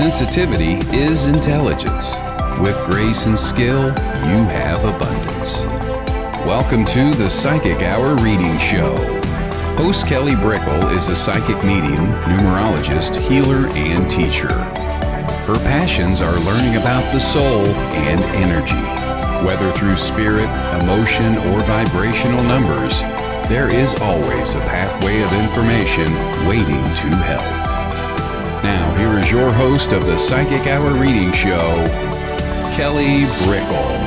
Sensitivity is intelligence. With grace and skill, you have abundance. Welcome to the Psychic Hour Reading Show. Host Kelly Brickle is a psychic medium, numerologist, healer, and teacher. Her passions are learning about the soul and energy. Whether through spirit, emotion, or vibrational numbers, there is always a pathway of information waiting to help. Now, here is your host of the Psychic Hour Reading Show, Kelly Brickle.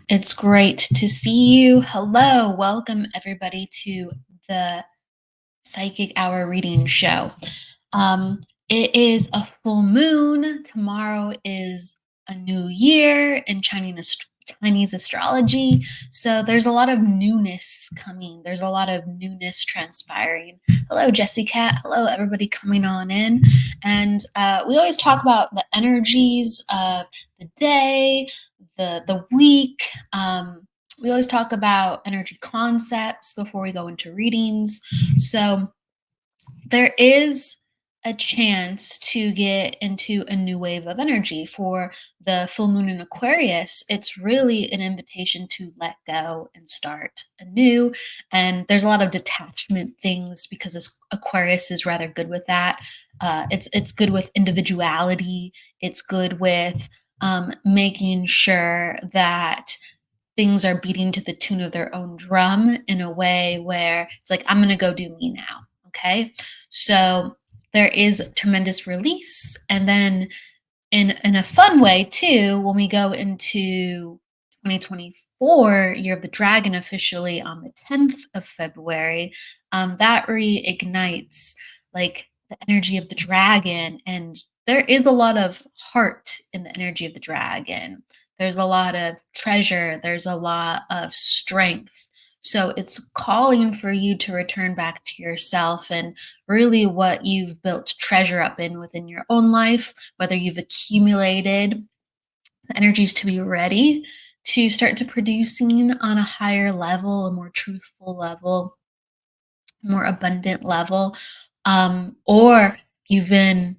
It's great to see you. Hello, welcome everybody to the Psychic Hour Reading Show. It is a full moon. Tomorrow is a new year in Chinese astrology. So there's a lot of newness coming. There's a lot of newness transpiring. Hello, Jessie Cat. Hello, everybody coming on in. And we always talk about the energies of the day, the week. We always talk about energy concepts before we go into readings. So there is a chance to get into a new wave of energy. For the full moon in Aquarius, it's really an invitation to let go and start anew. And there's a lot of detachment things because Aquarius is rather good with that. It's good with individuality. It's good with making sure that things are beating to the tune of their own drum in a way where it's like, I'm going to go do me now. Okay. So there is tremendous release. And then in a fun way too, when we go into 2024, Year of the Dragon, officially on the 10th of February, that reignites like the energy of the dragon. And there is a lot of heart in the energy of the dragon. There's a lot of treasure. There's a lot of strength. So it's calling for you to return back to yourself and really what you've built treasure up in within your own life, whether you've accumulated the energies to be ready to start to producing on a higher level, a more truthful level, more abundant level, or you've been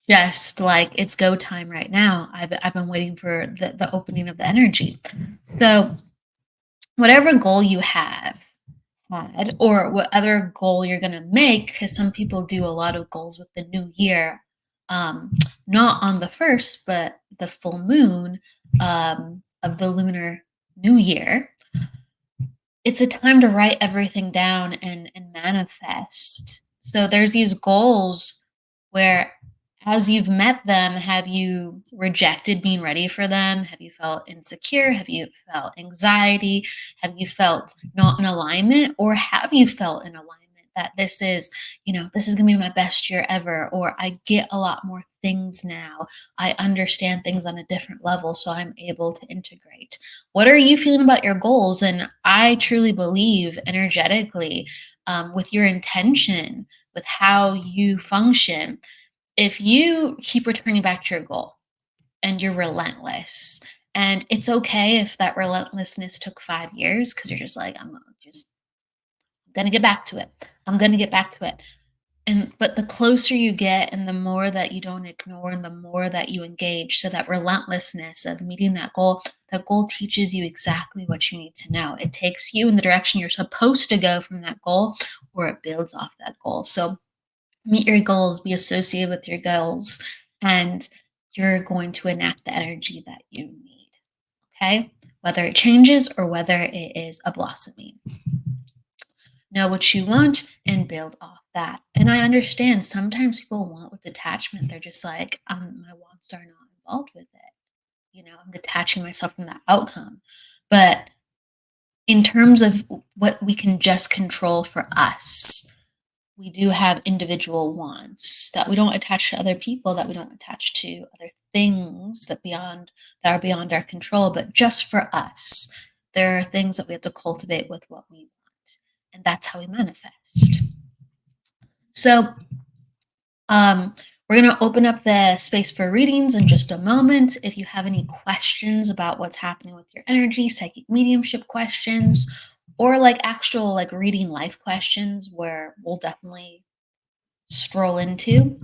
just like, it's go time right now. I've been waiting for the opening of the energy. So whatever goal you have had, or what other goal you're going to make, because some people do a lot of goals with the new year, not on the 1st, but the full moon of the lunar new year. It's a time to write everything down and manifest. So there's these goals where, as you've met them, have you rejected being ready for them? Have you felt insecure? Have you felt anxiety? Have you felt not in alignment? Or have you felt in alignment that this is going to be my best year ever? Or I get a lot more things now. I understand things on a different level, so I'm able to integrate. What are you feeling about your goals? And I truly believe energetically, with your intention, with how you function, if you keep returning back to your goal and you're relentless, and it's okay if that relentlessness took 5 years, because you're just like, I'm gonna get back to it. I'm gonna get back to it. But the closer you get and the more that you don't ignore and the more that you engage, so that relentlessness of meeting that goal teaches you exactly what you need to know. It takes you in the direction you're supposed to go from that goal, or it builds off that goal. So meet your goals, be associated with your goals, and you're going to enact the energy that you need. Okay? Whether it changes or whether it is a blossoming. Know what you want and build off that. And I understand sometimes people want with detachment. They're just like, my wants are not involved with it. I'm detaching myself from that outcome. But in terms of what we can just control for us, we do have individual wants that we don't attach to other people, that we don't attach to other things that are beyond our control. But just for us, there are things that we have to cultivate with what we want, and that's how we manifest. So We're going to open up the space for readings in just a moment. If you have any questions about what's happening with your energy, psychic mediumship questions, or like actual like reading life questions, where we'll definitely stroll into,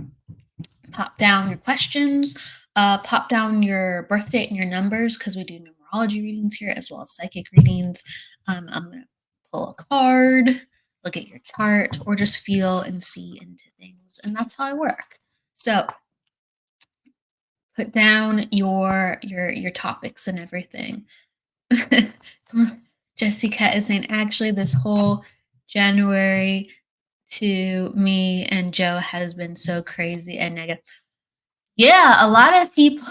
pop down your questions, pop down your birth date and your numbers, because we do numerology readings here as well as psychic readings. I'm going to pull a card, look at your chart, or just feel and see into things. And that's how I work. So put down your topics and everything. Jessica is saying, actually, this whole January to me and Joe has been so crazy and negative. Yeah, a lot of people.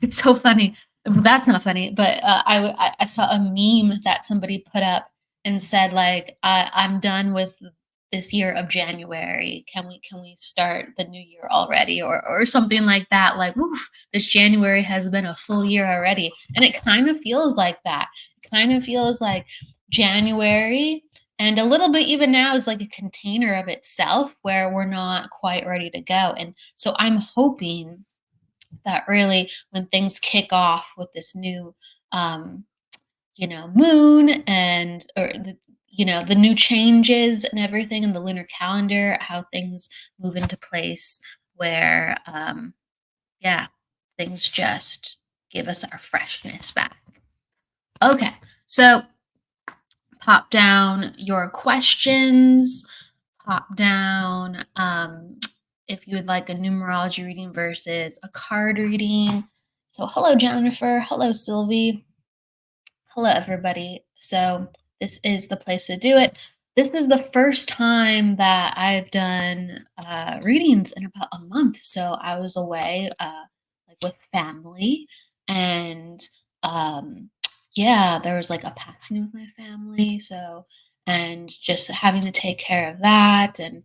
It's so funny. That's not funny, but I saw a meme that somebody put up and said like, I'm done with this year of January. Can we start the new year already, or something like that? Like, woof, this January has been a full year already, and it kind of feels like that. It kind of feels like January. And a little bit even now is like a container of itself where we're not quite ready to go. And so I'm hoping that really when things kick off with this new um, moon and or the new changes and everything in the lunar calendar, how things move into place where yeah, things just give us our freshness back. Okay, so pop down your questions, pop down if you would like a numerology reading versus a card reading. So hello, Jennifer. Hello, Sylvie. Hello, everybody. So this is the place to do it. This is the first time that I've done readings in about a month. So I was away like with family, and yeah, there was like a passing with my family. So, and just having to take care of that, and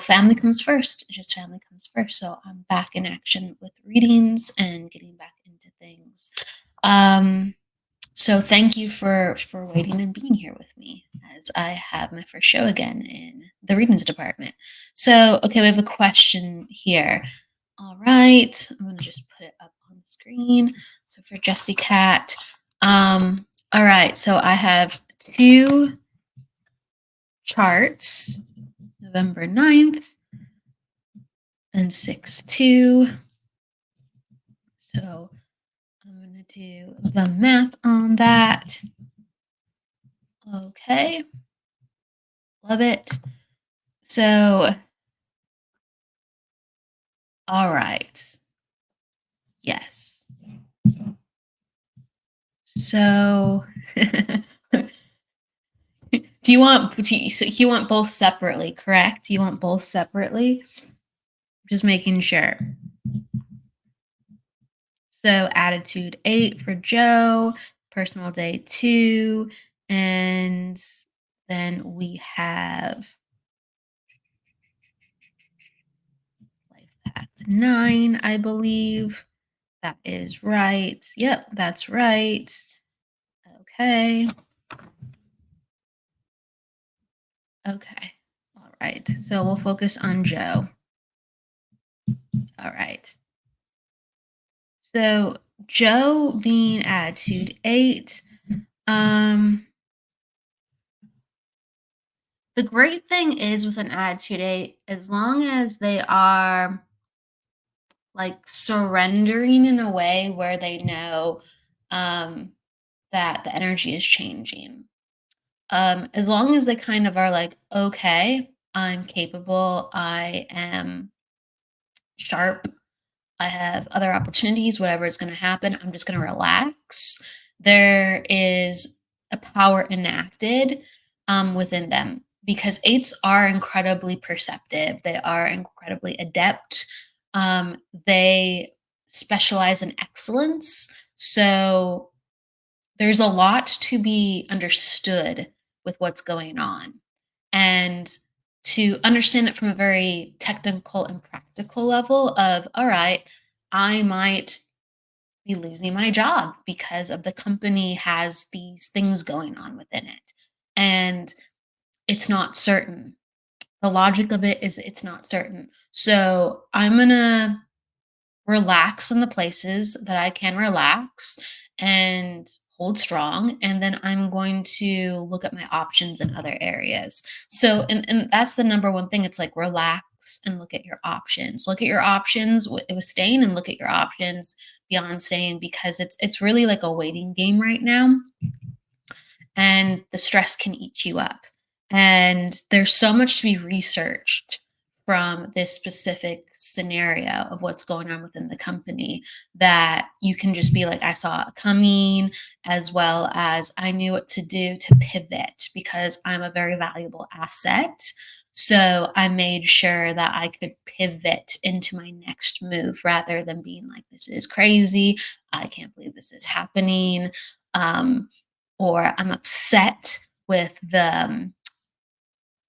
family comes first. Just family comes first. So I'm back in action with readings and getting back into things. So thank you for waiting and being here with me as I have my first show again in the readings department. So, okay, we have a question here. All right, I'm going to just put it up on the screen. So for Jessie Cat, all right, so I have two charts, November 9th and 6/2. So I'm going to do the math on that. Okay. Love it. So, all right. Yes. So, so you want both separately, correct? You want both separately? Just making sure. So attitude 8 for Joe, personal day 2, and then we have life path 9, I believe. That is right. Yep, that's right. Okay. Okay. All right. So we'll focus on Joe. All right. So Joe being attitude 8, the great thing is with an attitude 8, as long as they are like surrendering in a way where they know that the energy is changing. As long as they kind of are like, okay, I'm capable, I am sharp, I have other opportunities, whatever is going to happen, I'm just going to relax. There is a power enacted within them because eights are incredibly perceptive. They are incredibly adept. They specialize in excellence. So there's a lot to be understood with what's going on. And to understand it from a very technical and practical level of, all right, I might be losing my job because of the company has these things going on within it. And it's not certain. the logic of it is it's not certain. So I'm gonna relax in the places that I can relax and hold strong. And then I'm going to look at my options in other areas. So, and that's the number one thing. It's like relax and look at your options. Look at your options with staying and look at your options beyond staying because it's really like a waiting game right now and the stress can eat you up. And there's so much to be researched from this specific scenario of what's going on within the company that you can just be like, I saw it coming, as well as I knew what to do to pivot because I'm a very valuable asset. So I made sure that I could pivot into my next move rather than being like, this is crazy. I can't believe this is happening. Um, or I'm upset with the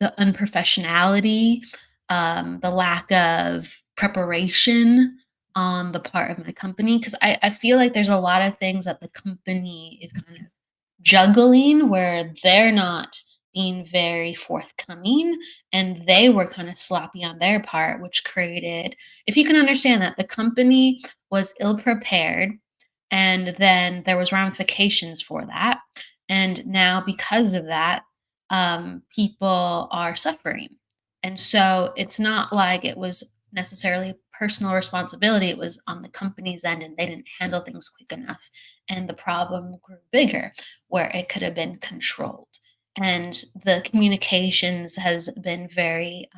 unprofessionality, the lack of preparation on the part of my company. Because I feel like there's a lot of things that the company is kind of juggling where they're not being very forthcoming and they were kind of sloppy on their part, which created, if you can understand that the company was ill prepared and then there was ramifications for that. And now because of that, people are suffering. And so it's not like it was necessarily personal responsibility. It was on the company's end and they didn't handle things quick enough. And the problem grew bigger where it could have been controlled. And the communications has been very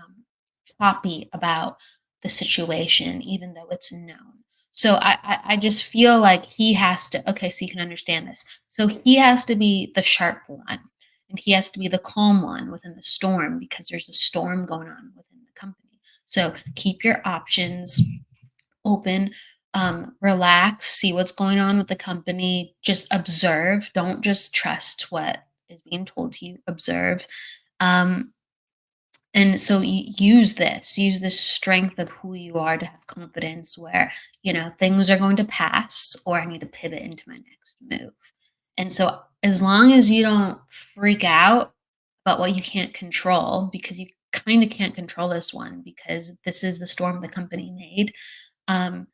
choppy about the situation, even though it's known. So I just feel like he has to, okay, so you can understand this. So he has to be the sharp one and he has to be the calm one within the storm because there's a storm going on within the company. So keep your options open, relax, see what's going on with the company, just observe. Don't just trust what is being told to you, observe. Um, and so use this strength of who you are to have confidence where, things are going to pass or I need to pivot into my next move. And so as long as you don't freak out about what you can't control, because you kind of can't control this one because this is the storm the company made. Um,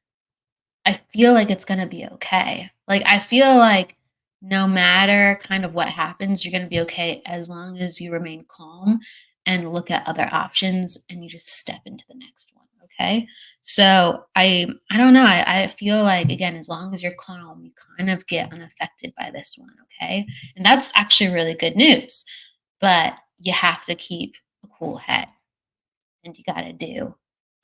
I feel like it's gonna be okay. Like, I feel like no matter kind of what happens, you're gonna be okay as long as you remain calm and look at other options and you just step into the next one, okay? So, I don't know, I feel like, again, as long as you're calm, you kind of get unaffected by this one, okay? And that's actually really good news, but you have to keep a cool head and you gotta do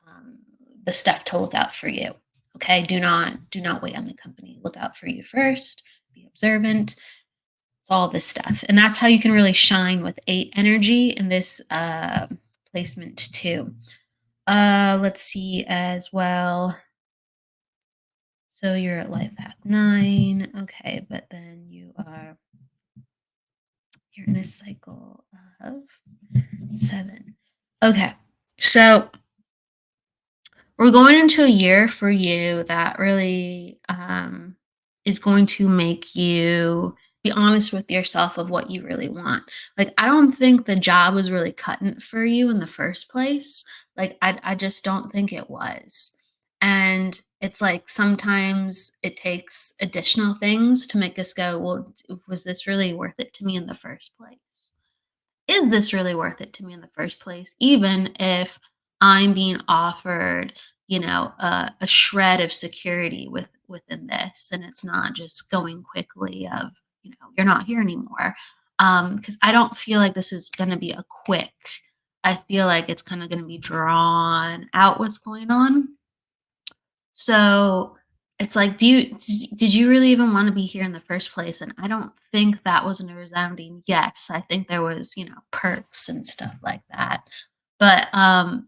um, the stuff to look out for you. Okay, do not wait on the company. Look out for you first. Be observant. It's all this stuff, and that's how you can really shine with 8 energy in this placement too. Let's see as well. So you're at life path 9. Okay, but then you're in a cycle of 7. Okay, so we're going into a year for you that really is going to make you be honest with yourself of what you really want. Like, I don't think the job was really cutting for you in the first place. Like, I just don't think it was. And it's like sometimes it takes additional things to make us go, well, was this really worth it to me in the first place? Is this really worth it to me in the first place? Even if I'm being offered, a shred of security within this, and it's not just going quickly of, you're not here anymore. Because I don't feel like this is going to be a quick. I feel like it's kind of going to be drawn out what's going on. So it's like, did you really even want to be here in the first place? And I don't think that was a resounding yes. I think there was, perks and stuff like that. But I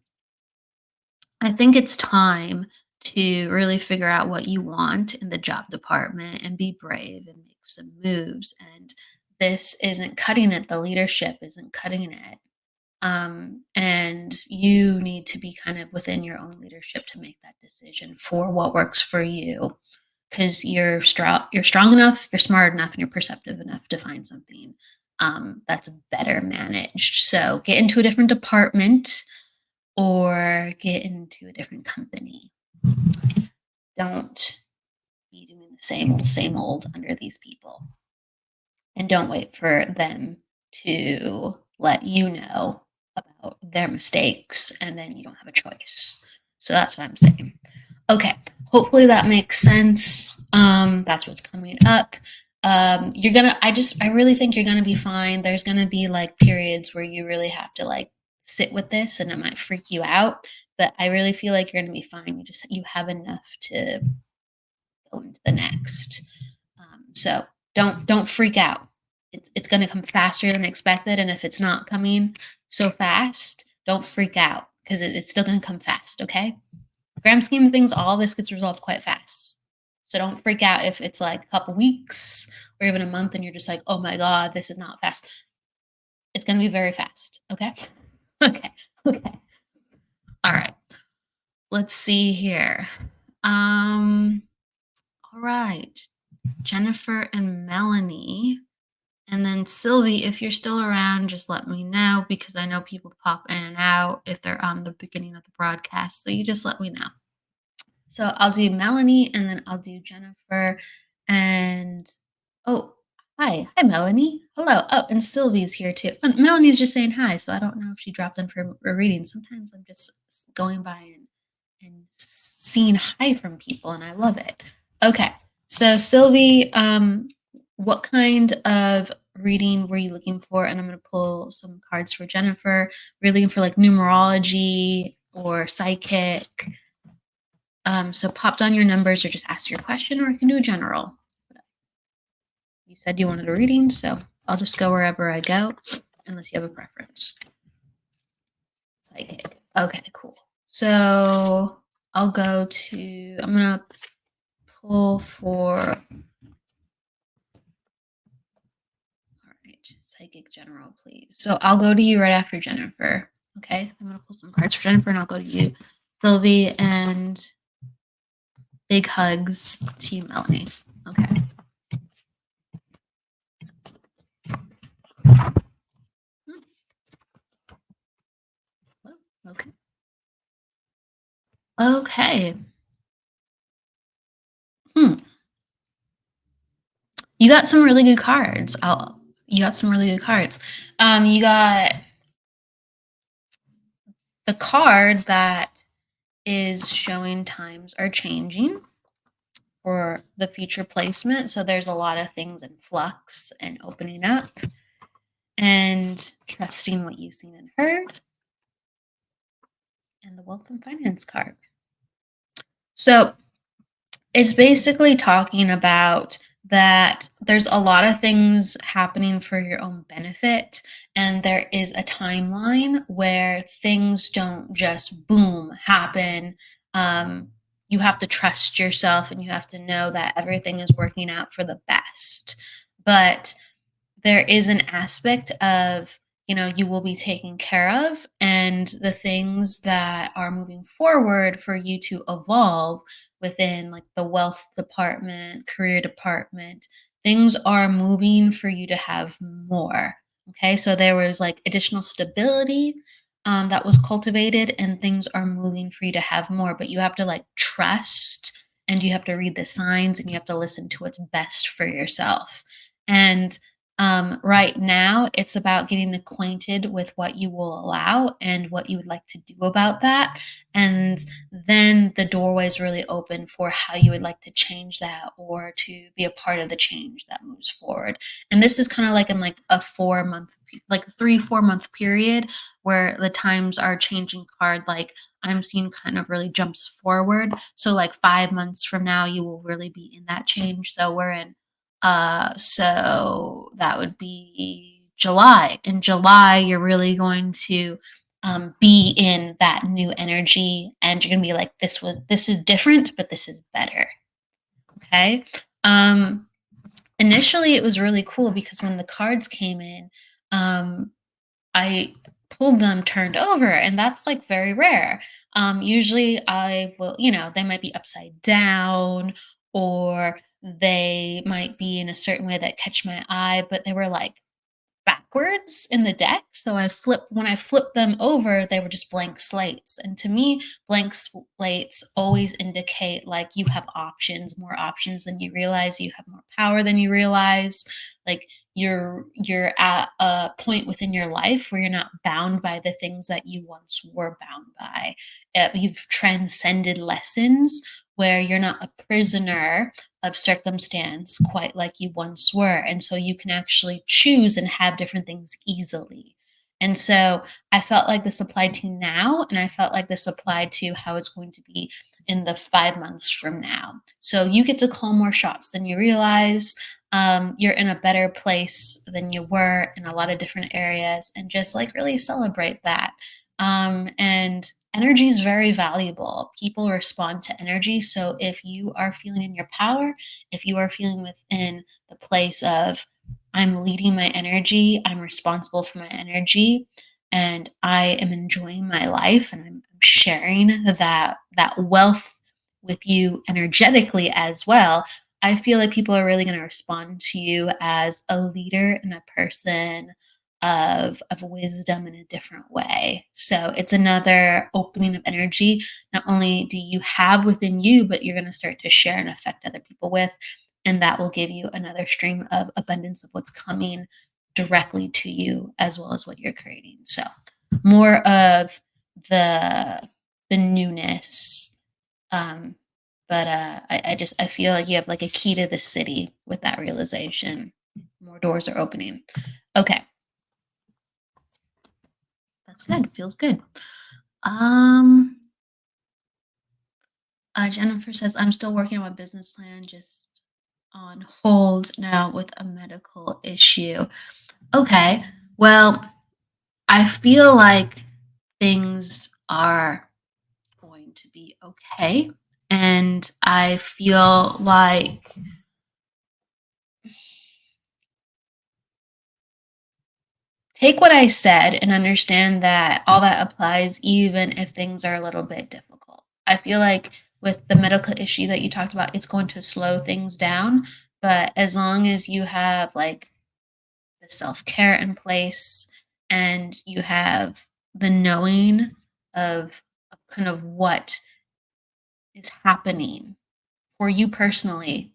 think it's time to really figure out what you want in the job department and be brave and make some moves. And this isn't cutting it. The leadership isn't cutting it. And you need to be kind of within your own leadership to make that decision for what works for you because you're strong enough, you're smart enough, and you're perceptive enough to find something that's better managed. So get into a different department or get into a different company. Don't be doing the same old under these people. And don't wait for them to let you know about their mistakes and then you don't have a choice. So that's what I'm saying. Okay, hopefully that makes sense. That's what's coming up. You're gonna, I really think you're gonna be fine. There's gonna be like periods where you really have to like sit with this and it might freak you out, but I really feel like you're gonna be fine. You have enough to go into the next. So don't freak out. It's going to come faster than expected, and if it's not coming so fast, don't freak out because it's still going to come fast. Okay, grand scheme of things, all this gets resolved quite fast. So don't freak out if it's like a couple weeks or even a month, and you're just like, oh my god, this is not fast. It's going to be very fast. Okay. Okay. Okay. All right. Let's see here. All right. Jennifer and Melanie. And then Sylvie, if you're still around, just let me know because I know people pop in and out if they're on the beginning of the broadcast. So you just let me know. So I'll do Melanie and then I'll do Jennifer. And oh, hi. Hi, Melanie. Hello. Oh, and Sylvie's here too. And Melanie's just saying hi. So I don't know if she dropped in for a reading. Sometimes I'm just going by and seeing hi from people, and I love it. Okay. So Sylvie, what kind of reading were you looking for? And I'm going to pull some cards for Jennifer. We're looking for like numerology or psychic. So pop down your numbers or just ask your question, or I can do a general. You said you wanted a reading, so I'll just go wherever I go, unless you have a preference. Psychic. Okay, cool. So I'll go to, I'm going to pull for, psychic general, please. So I'll go to you right after Jennifer. Okay, I'm gonna pull some cards for Jennifer, and I'll go to you, Sylvie, and big hugs to you, Melanie. Okay. Okay. Okay. You got some really good cards. You got some really good cards. You got the card that is showing times are changing for the future placement. So there's a lot of things in flux and opening up and trusting what you've seen and heard. And the wealth and finance card. So it's basically talking about that there's a lot of things happening for your own benefit, and there is a timeline where things don't just boom happen. You have to trust yourself and you have to know that everything is working out for the best. But there is an aspect of, you will be taken care of, and the things that are moving forward for you to evolve within like the wealth department, career department, things are moving for you to have more. Okay, so there was like additional stability that was cultivated, and things are moving for you to have more, but you have to like trust, and you have to read the signs, and you have to listen to what's best for yourself. And right now, it's about getting acquainted with what you will allow and what you would like to do about that. And then the doorway is really open for how you would like to change that or to be a part of the change that moves forward. And this is kind of like in like a 4 month, like 3-4 month period where the times are changing card. Like I'm seeing kind of really jumps forward. So like 5 months from now, you will really be in that change. So we're in so that would be July. In July, you're really going to be in that new energy, and you're gonna be like, this is different, but this is better. Okay. Initially, it was really cool because when the cards came in, I pulled them turned over, and that's like very rare. Usually, I will, they might be upside down, or they might be in a certain way that catch my eye, but they were like backwards in the deck. So when I flipped them over, they were just blank slates. And to me, blank slates always indicate like you have options, more options than you realize, you have more power than you realize. Like you're at a point within your life where you're not bound by the things that you once were bound by. You've transcended lessons where you're not a prisoner of circumstance quite like you once were. And so you can actually choose and have different things easily. And so I felt like this applied to now, and I felt like this applied to how it's going to be in the 5 months from now. So you get to call more shots than you realize. You're in a better place than you were in a lot of different areas, and just like really celebrate that. And energy is very valuable. People respond to energy. So if you are feeling in your power, if you are feeling within the place of, I'm leading my energy, I'm responsible for my energy, and I am enjoying my life, and I'm sharing that wealth with you energetically as well, I feel like people are really going to respond to you as a leader and a person of wisdom in a different way. So it's another opening of energy. Not only do you have within you, but you're going to start to share and affect other people with. And that will give you another stream of abundance of what's coming directly to you as well as what you're creating. So more of the newness. But I feel like you have like a key to the city with that realization. More doors are opening. Okay. That's good. Feels good. Um, Jennifer says, I'm still working on my business plan, just on hold now with a medical issue. Okay. Well, I feel like things are going to be okay. And I feel like take what I said and understand that all that applies even if things are a little bit difficult. I feel like with the medical issue that you talked about, it's going to slow things down. But as long as you have like the self care in place and you have the knowing of kind of what is happening for you personally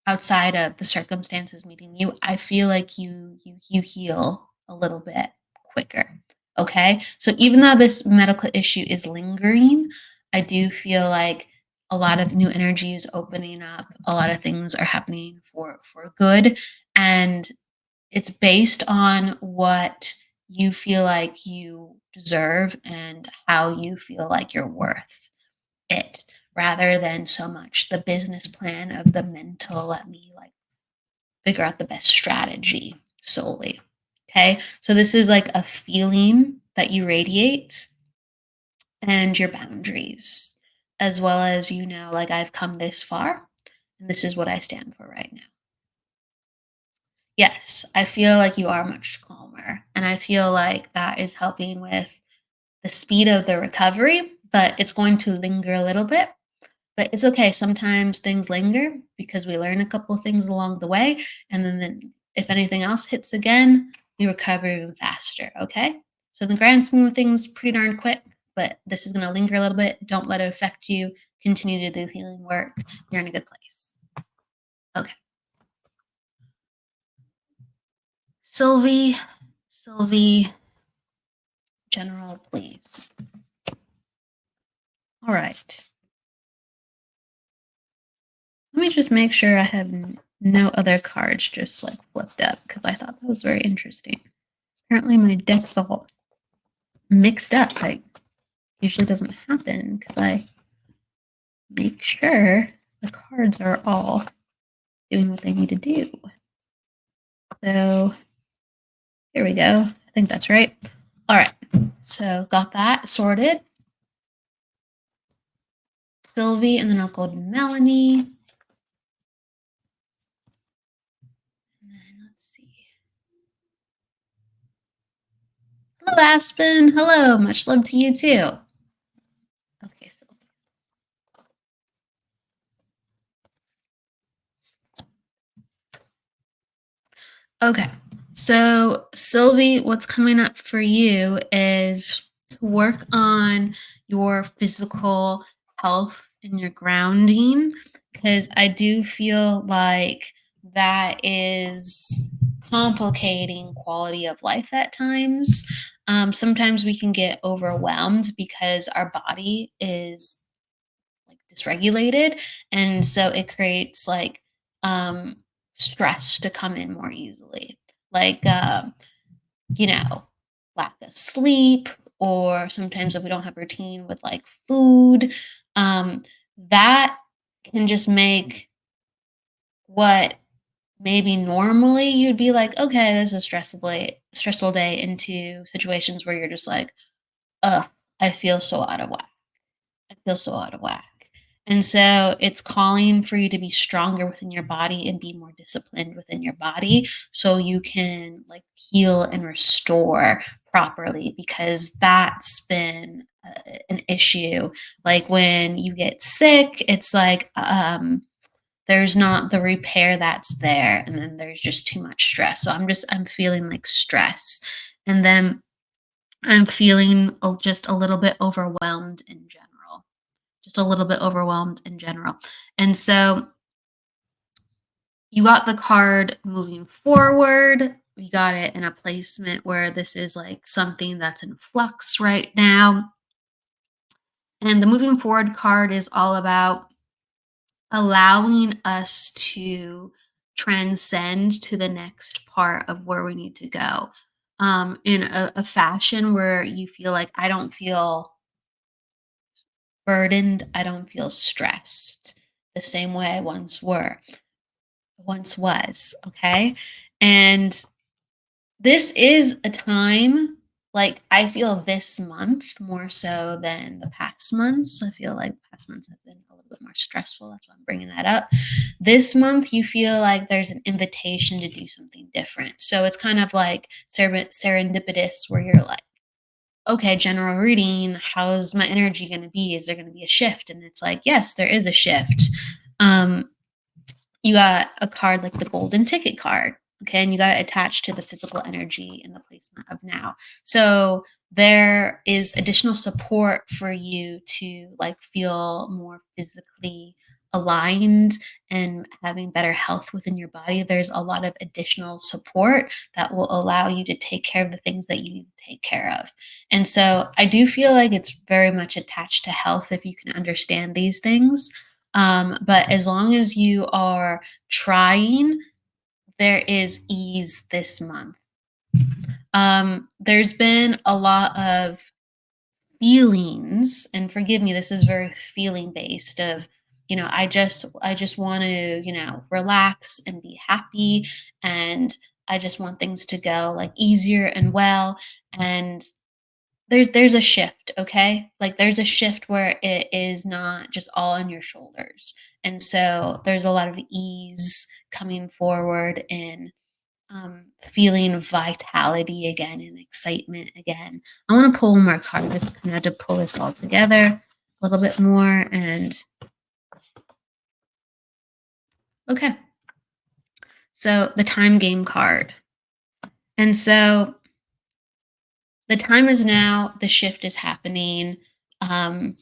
outside of the circumstances meeting you, I feel like you heal a little bit quicker. Okay? So even though this medical issue is lingering, I do feel like a lot of new energy is opening up. A lot of things are happening for good, and it's based on what you feel like you deserve and how you feel like you're worth it, rather than so much the business plan of the mental, let me like figure out the best strategy solely. Okay. So this is like a feeling that you radiate, and your boundaries, as well as, like I've come this far and this is what I stand for right now. Yes, I feel like you are much calmer, and I feel like that is helping with the speed of the recovery, but it's going to linger a little bit. But it's okay. Sometimes things linger because we learn a couple of things along the way. And then if anything else hits again, we recover even faster. Okay. So, in the grand scheme of things, pretty darn quick, but this is going to linger a little bit. Don't let it affect you. Continue to do healing work. You're in a good place. Okay. Sylvie, General, please. All right. Let me just make sure I have no other cards just like flipped up, because I thought that was very interesting. Apparently my deck's all mixed up. Like usually doesn't happen because I make sure the cards are all doing what they need to do. So here we go. I think that's right. All right. So got that sorted. Sylvie, and then I'll go to Melanie. And then let's see. Hello, Aspen. Hello. Much love to you too. Okay, Sylvie. Okay. So, Sylvie, what's coming up for you is to work on your physical health and your grounding, because I do feel like that is complicating quality of life at times. Sometimes we can get overwhelmed because our body is like dysregulated, and so it creates like um stress to come in more easily, like you know lack of sleep, or sometimes if we don't have routine with like food, um that can just make what maybe normally you'd be like, okay, this is a stressful day, into situations where you're just like, ugh, I feel so out of whack. I feel so out of whack. And so it's calling for you to be stronger within your body and be more disciplined within your body so you can like heal and restore properly, because that's been an issue. Like when you get sick, it's like there's not the repair that's there, and then there's just too much stress. So I'm feeling like stress. And then I'm feeling just a little bit overwhelmed in general, just a little bit overwhelmed in general. And so you got the card moving forward. You got it in a placement where this is like something that's in flux right now. And the moving forward card is all about allowing us to transcend to the next part of where we need to go, in a fashion where you feel like, I don't feel burdened, I don't feel stressed the same way I once was, okay? And this is a time, like, I feel this month more so than the past months. I feel like the past months have been a little bit more stressful. That's why I'm bringing that up. This month, you feel like there's an invitation to do something different. So it's kind of like serendipitous, where you're like, okay, general reading, how's my energy going to be? Is there going to be a shift? And it's like, yes, there is a shift. Um, you got a card like the golden ticket card. Okay, and you got it attached to the physical energy in the placement of now. So there is additional support for you to like feel more physically aligned and having better health within your body. There's a lot of additional support that will allow you to take care of the things that you need to take care of. And so I do feel like it's very much attached to health if you can understand these things. But as long as you are trying, there is ease this month. There's been a lot of feelings, and forgive me, this is very feeling based of, I just want to, relax and be happy, and I just want things to go like easier and well. And there's a shift, okay? Like there's a shift where it is not just all on your shoulders. And so there's a lot of ease coming forward in feeling vitality again and excitement again. I want to pull one more card, just kind of to pull this all together a little bit more. And okay, so the time game card. And so the time is now, the shift is happening. Um,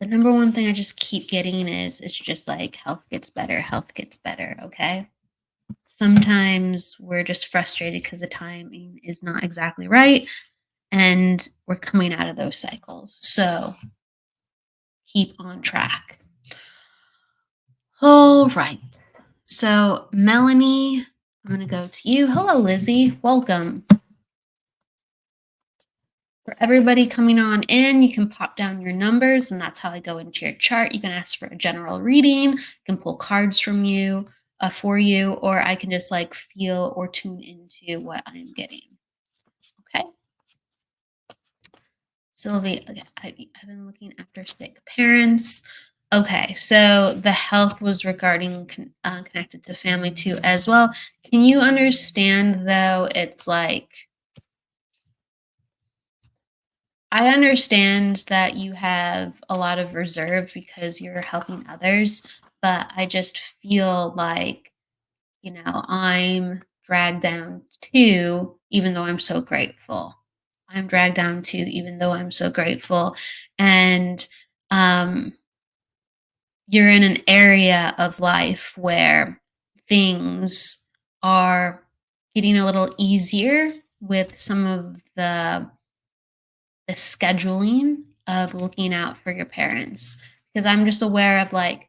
the number one thing I just keep getting is it's just like health gets better, okay? Sometimes we're just frustrated because the timing is not exactly right, and we're coming out of those cycles. So keep on track. All right. So, Melanie, I'm going to go to you. Hello, Lizzie. Welcome. For everybody coming on in, you can pop down your numbers, and that's how I go into your chart. You can ask for a general reading, you can pull cards from you for you, or I can just like feel or tune into what I'm getting. Okay. Sylvie, okay, I've been looking after sick parents. Okay, so the health was regarding connected to family too as well. Can you understand though? It's like, I understand that you have a lot of reserve because you're helping others, but I just feel like, I'm dragged down to, even though I'm so grateful. I'm dragged down to, even though I'm so grateful. And um, you're in an area of life where things are getting a little easier with some of the scheduling of looking out for your parents, because I'm just aware of like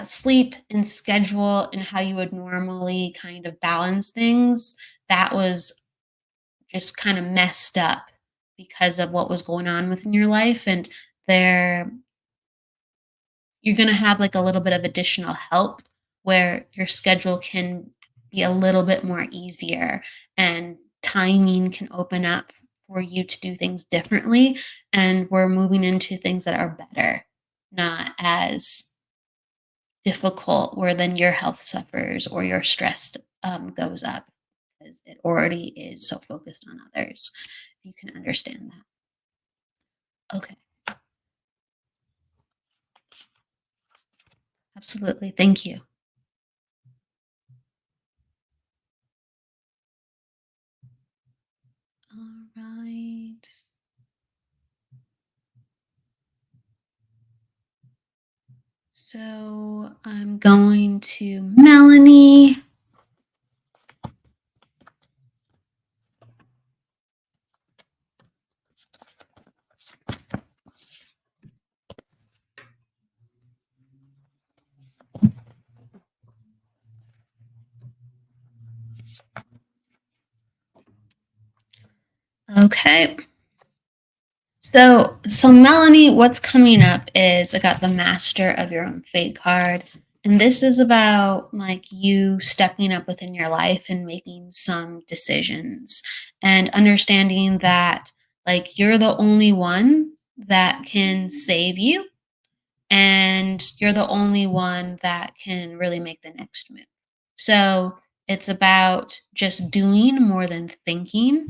sleep and schedule and how you would normally kind of balance things. That was just kind of messed up because of what was going on within your life. And there, you're going to have like a little bit of additional help where your schedule can be a little bit more easier, and timing can open up for you to do things differently, and we're moving into things that are better, not as difficult where then your health suffers or your stress goes up because it already is so focused on others. You can understand that. Okay, absolutely, thank you. All right. So I'm going to Melanie. Okay. So Melanie, what's coming up is I got the Master of Your Own Fate card. And this is about like you stepping up within your life and making some decisions and understanding that like you're the only one that can save you, and you're the only one that can really make the next move. So it's about just doing more than thinking,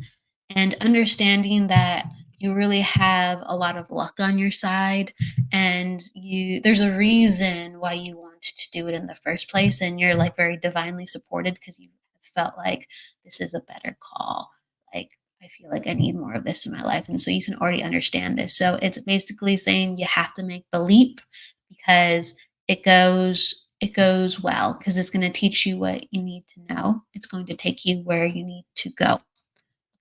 and understanding that you really have a lot of luck on your side, and you there's a reason why you wanted to do it in the first place, and you're like very divinely supported because you felt like this is a better call. Like, I feel like I need more of this in my life. And so you can already understand this. So it's basically saying you have to make the leap because it goes well, because it's going to teach you what you need to know. It's going to take you where you need to go.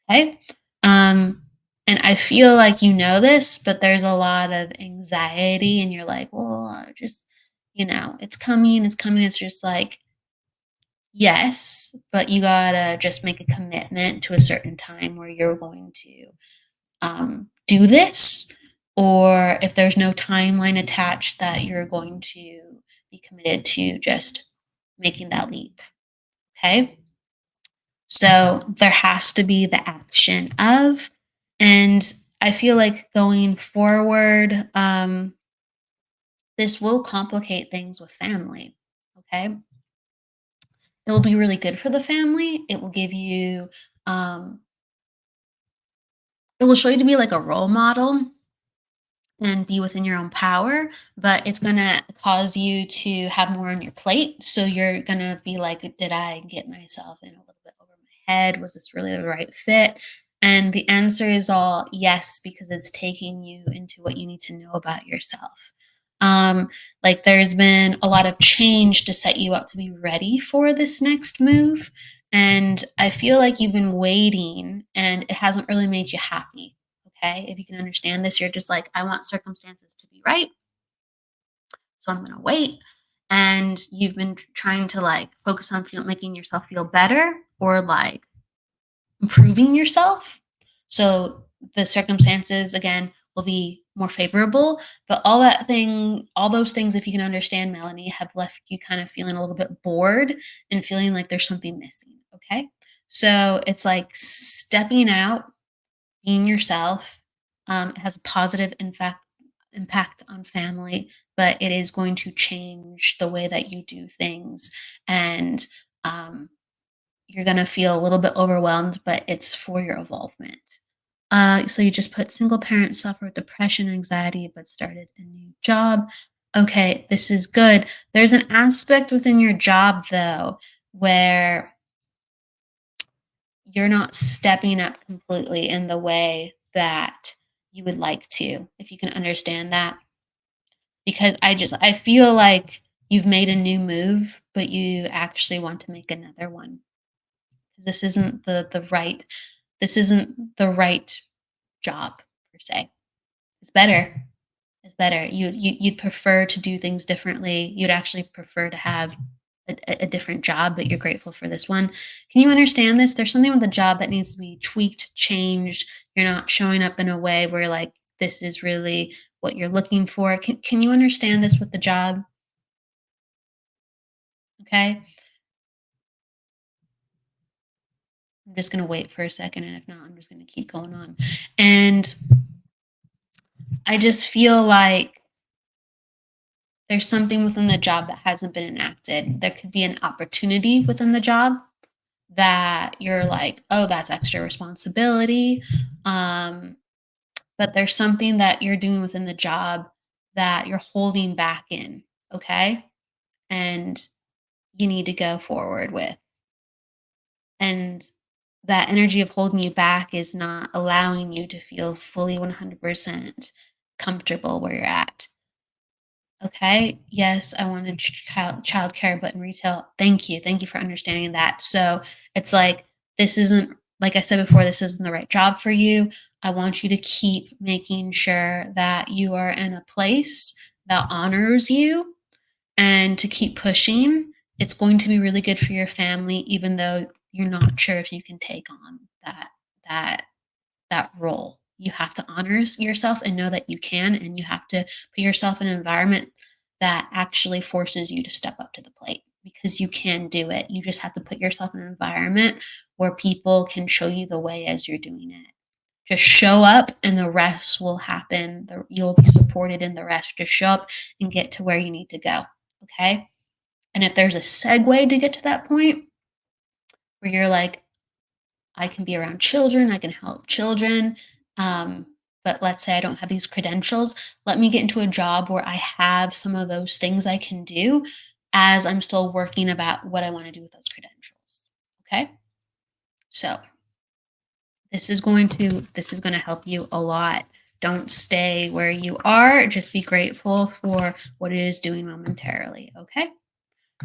Okay. Um, and I feel like you know this, but there's a lot of anxiety, and you're like, well, just, it's coming, it's coming. It's just like, yes, but you gotta just make a commitment to a certain time where you're going to do this, or if there's no timeline attached, that you're going to be committed to just making that leap. Okay. So there has to be the action of, and I feel like going forward, this will complicate things with family. Okay. It will be really good for the family. It will give you, um, it will show you to be like a role model and be within your own power, but it's gonna cause you to have more on your plate. So you're gonna be like, did I get myself in a little bit over my head? Was this really the right fit? And the answer is all yes, because it's taking you into what you need to know about yourself. Like there's been a lot of change to set you up to be ready for this next move. And I feel like you've been waiting and it hasn't really made you happy. Okay. If you can understand this, you're just like, I want circumstances to be right. So I'm going to wait. And you've been trying to like focus on making yourself feel better, or like improving yourself. So the circumstances again will be more favorable. But all those things, if you can understand, Melanie, have left you kind of feeling a little bit bored and feeling like there's something missing. Okay. So it's like stepping out, being yourself. It has a positive impact on family, but it is going to change the way that you do things. And you're going to feel a little bit overwhelmed, but it's for your evolvement. So you just put single parent suffer with depression, anxiety, but started a new job. Okay, this is good. There's an aspect within your job though where you're not stepping up completely in the way that you would like to, if you can understand that. Because I feel like you've made a new move, but you actually want to make another one. This isn't this isn't the right job per se. It's better. It's better. You'd prefer to do things differently. You'd actually prefer to have a different job, but you're grateful for this one. Can you understand this? There's something with the job that needs to be tweaked, changed. You're not showing up in a way where like this is really what you're looking for. Can you understand this with the job? Okay. I'm just gonna wait for a second, and if not, I'm just gonna keep going on. And I just feel like there's something within the job that hasn't been enacted. There could be an opportunity within the job that you're like, oh, that's extra responsibility. Um, but there's something that you're doing within the job that you're holding back in, okay? And you need to go forward with. And that energy of holding you back is not allowing you to feel fully 100% comfortable where you're at. Okay. Yes, I wanted childcare, but in retail, thank you. Thank you for understanding that. So it's like, this isn't, like I said before, this isn't the right job for you. I want you to keep making sure that you are in a place that honors you and to keep pushing. It's going to be really good for your family, even though you're not sure if you can take on that that role. You have to honor yourself and know that you can, and you have to put yourself in an environment that actually forces you to step up to the plate because you can do it. You just have to put yourself in an environment where people can show you the way as you're doing it. Just show up and the rest will happen. You'll be supported in the rest. Just show up and get to where you need to go. Okay. And if there's a segue to get to that point where you're like, I can be around children, I can help children. Um, but let's say I don't have these credentials. Let me get into a job where I have some of those things I can do as I'm still working about what I want to do with those credentials. Okay. So this is going to help you a lot. Don't stay where you are. Just be grateful for what it is doing momentarily. Okay.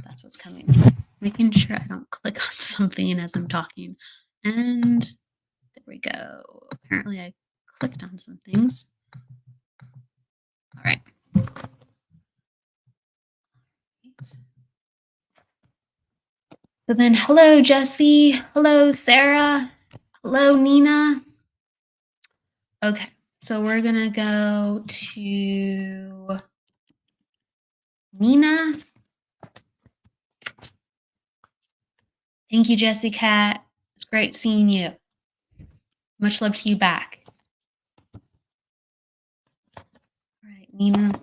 That's what's coming. Making sure I don't click on something as I'm talking. And there we go. Apparently I clicked on some things. All right. So then, hello, Jesse. Hello, Sarah. Hello, Nina. Okay. So we're going to go to Nina. Thank you, Jessie Cat. It's great seeing you. Much love to you back. All right, Nina.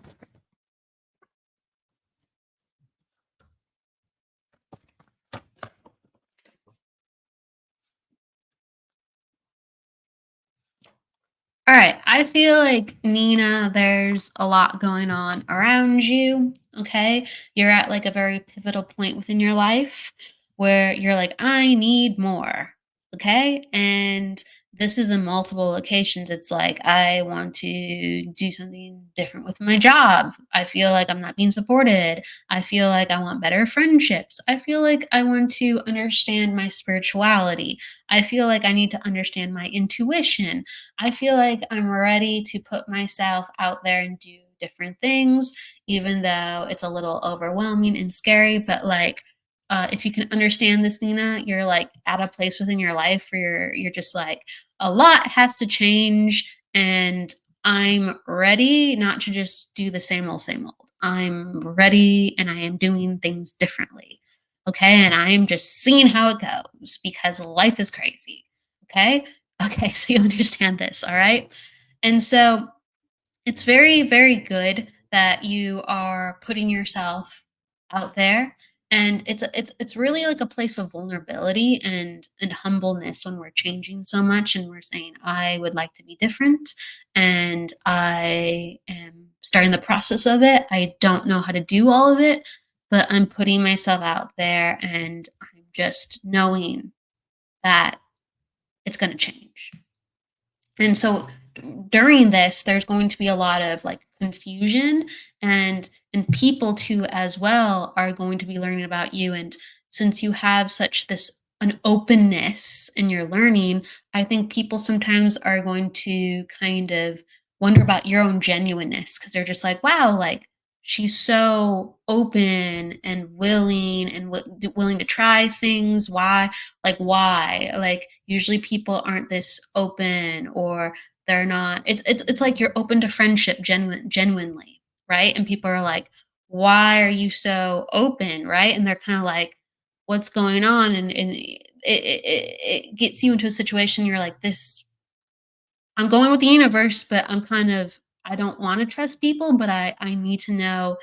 All right. I feel like, Nina, there's a lot going on around you. Okay. You're at like a very pivotal point within your life where you're like, I need more. Okay. And this is in multiple locations. It's like, I want to do something different with my job. I feel like I'm not being supported. I feel like I want better friendships. I feel like I want to understand my spirituality. I feel like I need to understand my intuition. I feel like I'm ready to put myself out there and do different things, even though it's a little overwhelming and scary. But like, if you can understand this, Nina, you're like at a place within your life where you're just like a lot has to change, and I'm ready not to just do the same old, same old. I'm ready, and I am doing things differently. Okay, and I am just seeing how it goes because life is crazy. Okay, okay, so you understand this, all right? And so it's very, very good that you are putting yourself out there. And it's really like a place of vulnerability and humbleness when we're changing so much and we're saying, I would like to be different and I am starting the process of it. I don't know how to do all of it, but I'm putting myself out there and I'm just knowing that it's going to change. And so during this, there's going to be a lot of like confusion, and people too as well are going to be learning about you. And since you have such this an openness in your learning, I think people sometimes are going to kind of wonder about your own genuineness, because they're just like, wow, like she's so open and willing and willing to try things. Why? Like, why? Like, usually people aren't this open, or they're not. It's like you're open to friendship genuinely, right? And people are like, why are you so open, right? And they're kind of like, what's going on? And it gets you into a situation you're like, this, I'm going with the universe, but I'm kind of, I don't want to trust people, but I need to know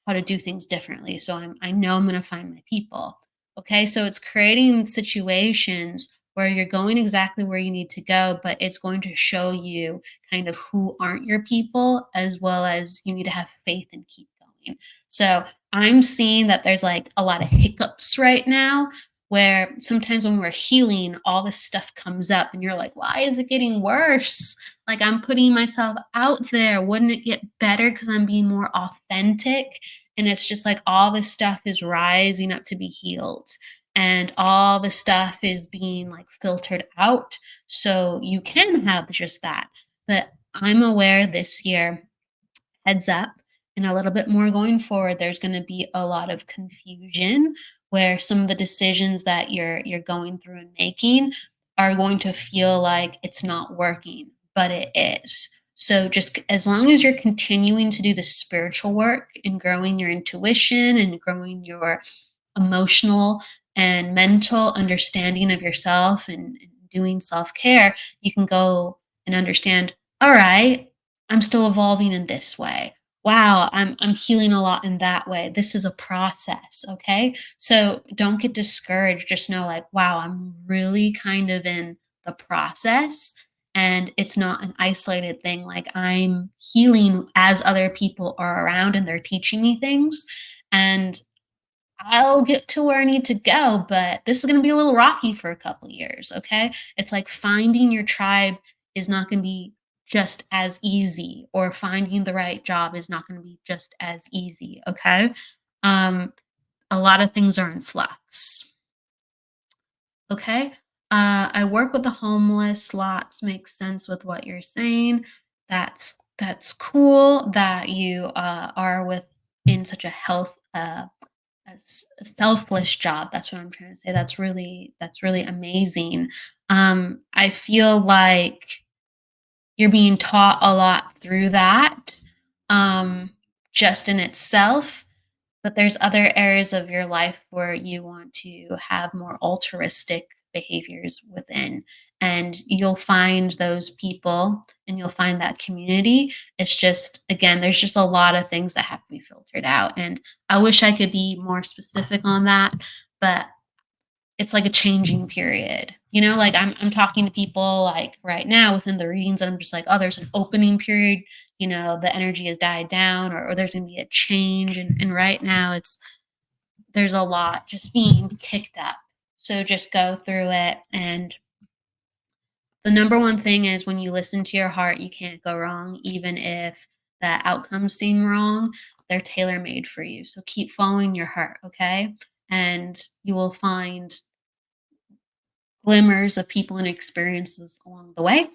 how to do things differently. So I know I'm going to find my people. Okay? So it's creating situations where you're going exactly where you need to go, but it's going to show you kind of who aren't your people, as well as you need to have faith and keep going. So I'm seeing that there's like a lot of hiccups right now, where sometimes when we're healing, all this stuff comes up and you're like, why is it getting worse? Like, I'm putting myself out there. Wouldn't it get better because I'm being more authentic? And it's just like all this stuff is rising up to be healed. And all the stuff is being like filtered out. So you can have just that. But I'm aware this year, heads up, and a little bit more going forward, there's going to be a lot of confusion, where some of the decisions that you're going through and making are going to feel like it's not working, but it is. So just as long as you're continuing to do the spiritual work and growing your intuition and growing your emotional and mental understanding of yourself, and doing self-care, you can go and understand, all right, I'm still evolving in this way. Wow, I'm healing a lot in that way. This is a process, okay? So don't get discouraged. Just know, like, wow, I'm really kind of in the process, and it's not an isolated thing. Like, I'm healing as other people are around and they're teaching me things, and I'll get to where I need to go, but this is going to be a little rocky for a couple years, okay? It's like finding your tribe is not going to be just as easy, or finding the right job is not going to be just as easy, okay? Um, a lot of things are in flux, okay? I work with the homeless. Lots makes sense with what you're saying. That's cool that you are with in such a health as a selfless job. That's what I'm trying to say. That's really amazing. I feel like you're being taught a lot through that, um, just in itself. But there's other areas of your life where you want to have more altruistic behaviors within, and you'll find those people and you'll find that community. It's just, again, there's just a lot of things that have to be filtered out. And I wish I could be more specific on that, but it's like a changing period. Like I'm talking to people like right now within the readings, and I'm just like, oh, there's an opening period, the energy has died down, or there's gonna be a change. And right now there's a lot just being kicked up. So just go through it. And the number one thing is, when you listen to your heart, you can't go wrong, even if the outcomes seem wrong. They're tailor made for you. So keep following your heart, okay? And you will find glimmers of people and experiences along the way.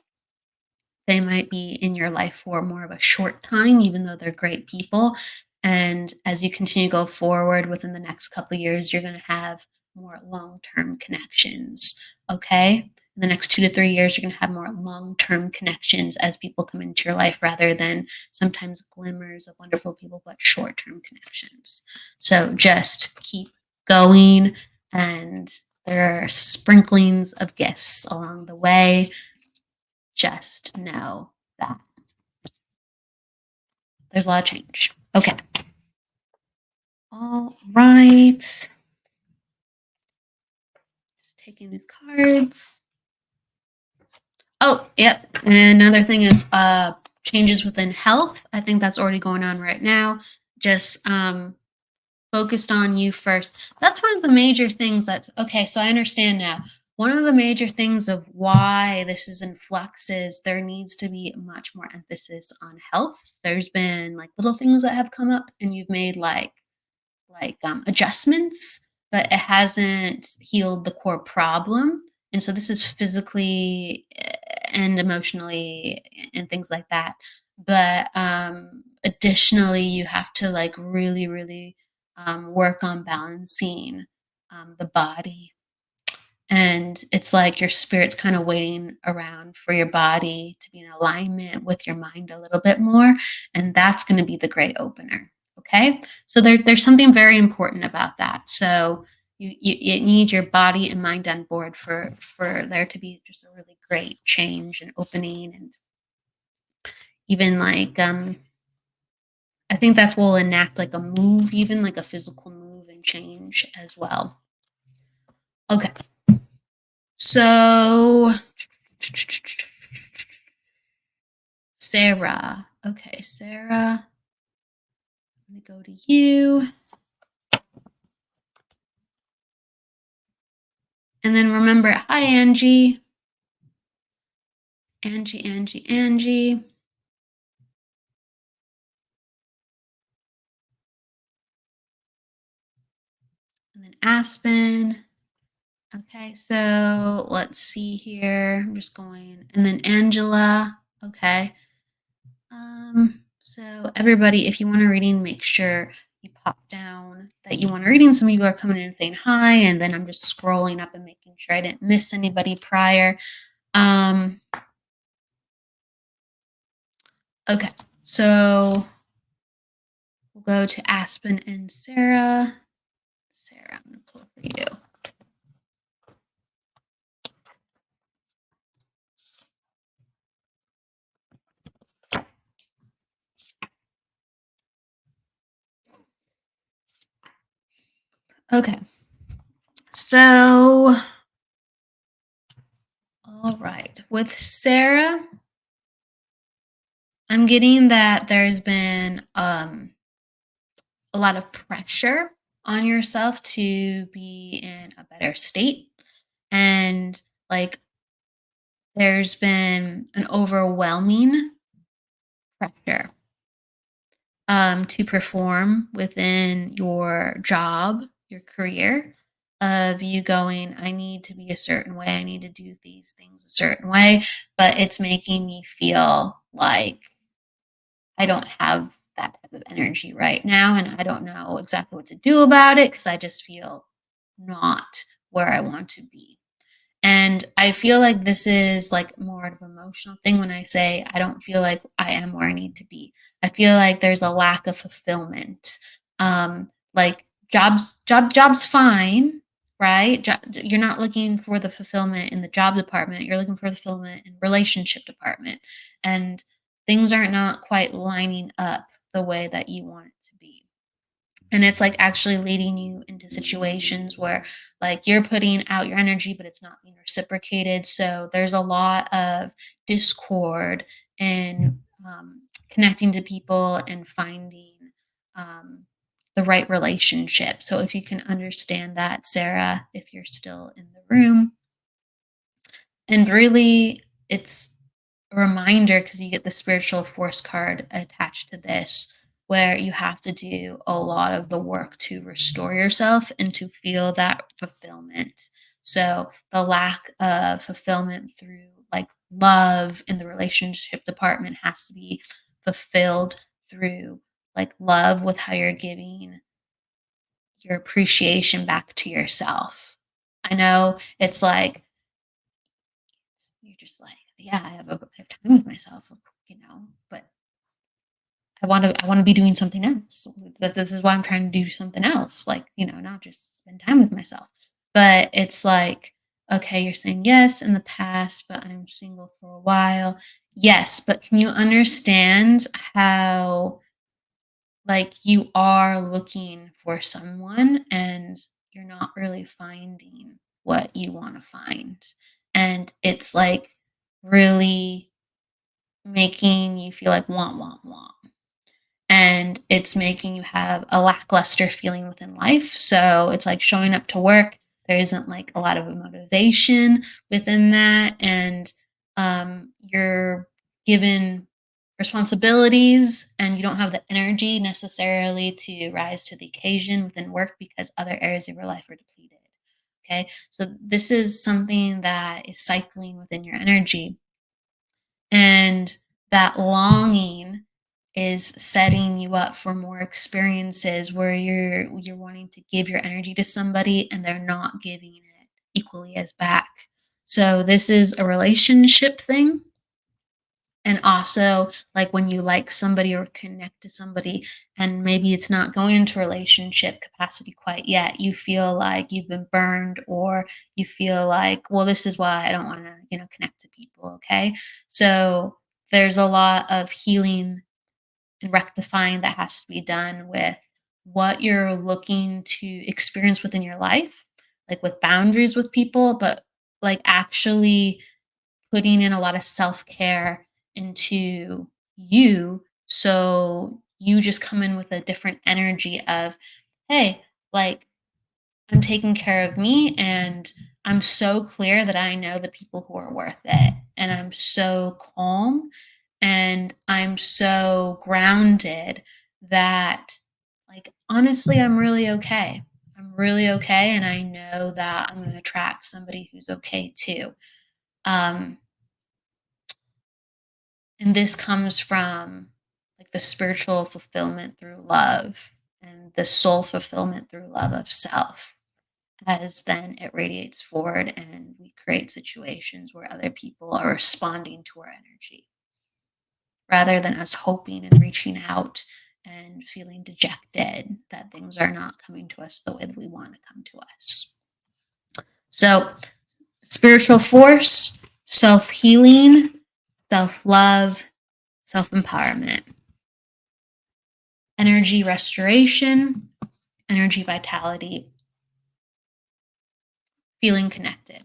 They might be in your life for more of a short time, even though they're great people. And as you continue to go forward within the next couple of years, you're going to have more long term connections. Okay. In the next 2 to 3 years, you're going to have more long term connections as people come into your life, rather than sometimes glimmers of wonderful people, but short term connections. So just keep going, and there are sprinklings of gifts along the way. Just know that there's a lot of change. Okay. All right. Just taking these cards. Oh, yep. And another thing is changes within health. I think that's already going on right now. Just focused on you first. That's one of the major things. That's okay. So I understand now. one of the major things of why this is in flux is there needs to be much more emphasis on health. There's been like little things that have come up and you've made adjustments, but it hasn't healed the core problem. And so this is physically and emotionally and things like that. But additionally, you have to like really, really work on balancing the body. And it's like your spirit's kind of waiting around for your body to be in alignment with your mind a little bit more. And that's going to be the great opener. Okay. So there's something very important about that. So you need your body and mind on board for there to be just a really great change and opening. And even I think that's will enact like a move, even like a physical move and change as well. Okay. So Sarah. Okay, Sarah. Let me go to you. And then remember, hi, Angie. Angie. And then Aspen. Okay, so let's see here. I'm just going. And then Angela. Okay. So everybody, if you want a reading, make sure you pop down that you want a reading. Some people are coming in and saying hi, and then I'm just scrolling up and making sure I didn't miss anybody prior. Okay, so we'll go to Aspen and Sarah. Sarah, I'm gonna pull for you. Okay, so all right, with Sarah, I'm getting that there's been a lot of pressure on yourself to be in a better state. And like there's been an overwhelming pressure to perform within your job, your career, of you going, I need to be a certain way, I need to do these things a certain way, but it's making me feel like I don't have that type of energy right now, and I don't know exactly what to do about it because I just feel not where I want to be. And I feel like this is like more of an emotional thing when I say I don't feel like I am where I need to be. I feel like there's a lack of fulfillment. Like jobs fine, right? You're not looking for the fulfillment in the job department. You're looking for the fulfillment in relationship department. And things are not quite lining up the way that you want it to be. And it's like actually leading you into situations where like you're putting out your energy but it's not being reciprocated, so there's a lot of discord and connecting to people and finding um, the right relationship. So if you can understand that, Sarah, if you're still in the room, and really it's a reminder because you get the spiritual force card attached to this, where you have to do a lot of the work to restore yourself and to feel that fulfillment. So the lack of fulfillment through like love in the relationship department has to be fulfilled through like love with how you're giving your appreciation back to yourself. I know it's like you're just like, yeah, I have time with myself, but I want to be doing something else. That this is why I'm trying to do something else, like, not just spend time with myself. But it's like, okay, you're saying yes in the past, but I'm single for a while. Yes, but can you understand how like you are looking for someone and you're not really finding what you want to find? And it's like really making you feel like want. And it's making you have a lackluster feeling within life. So it's like showing up to work. there isn't like a lot of motivation within that, and you're given responsibilities and you don't have the energy necessarily to rise to the occasion within work because other areas of your life are depleted. Okay, so this is something that is cycling within your energy, and that longing is setting you up for more experiences where you're wanting to give your energy to somebody and they're not giving it equally as back. So this is a relationship thing, and also like when you like somebody or connect to somebody and maybe it's not going into relationship capacity quite yet, you feel like you've been burned, or you feel like, well, this is why I don't want to, connect to people. Okay, so there's a lot of healing and rectifying that has to be done with what you're looking to experience within your life, like with boundaries with people, but like actually putting in a lot of self-care into you, so you just come in with a different energy of, hey, like, I'm taking care of me, and I'm so clear that I know the people who are worth it, and I'm so calm, and I'm so grounded that, like, honestly, I'm really okay. I'm really okay, and I know that I'm going to attract somebody who's okay too. um And this comes from like the spiritual fulfillment through love and the soul fulfillment through love of self, as then it radiates forward and we create situations where other people are responding to our energy rather than us hoping and reaching out and feeling dejected that things are not coming to us the way that we want to come to us. So, spiritual force, self healing, self love, self empowerment, energy restoration, energy vitality, feeling connected.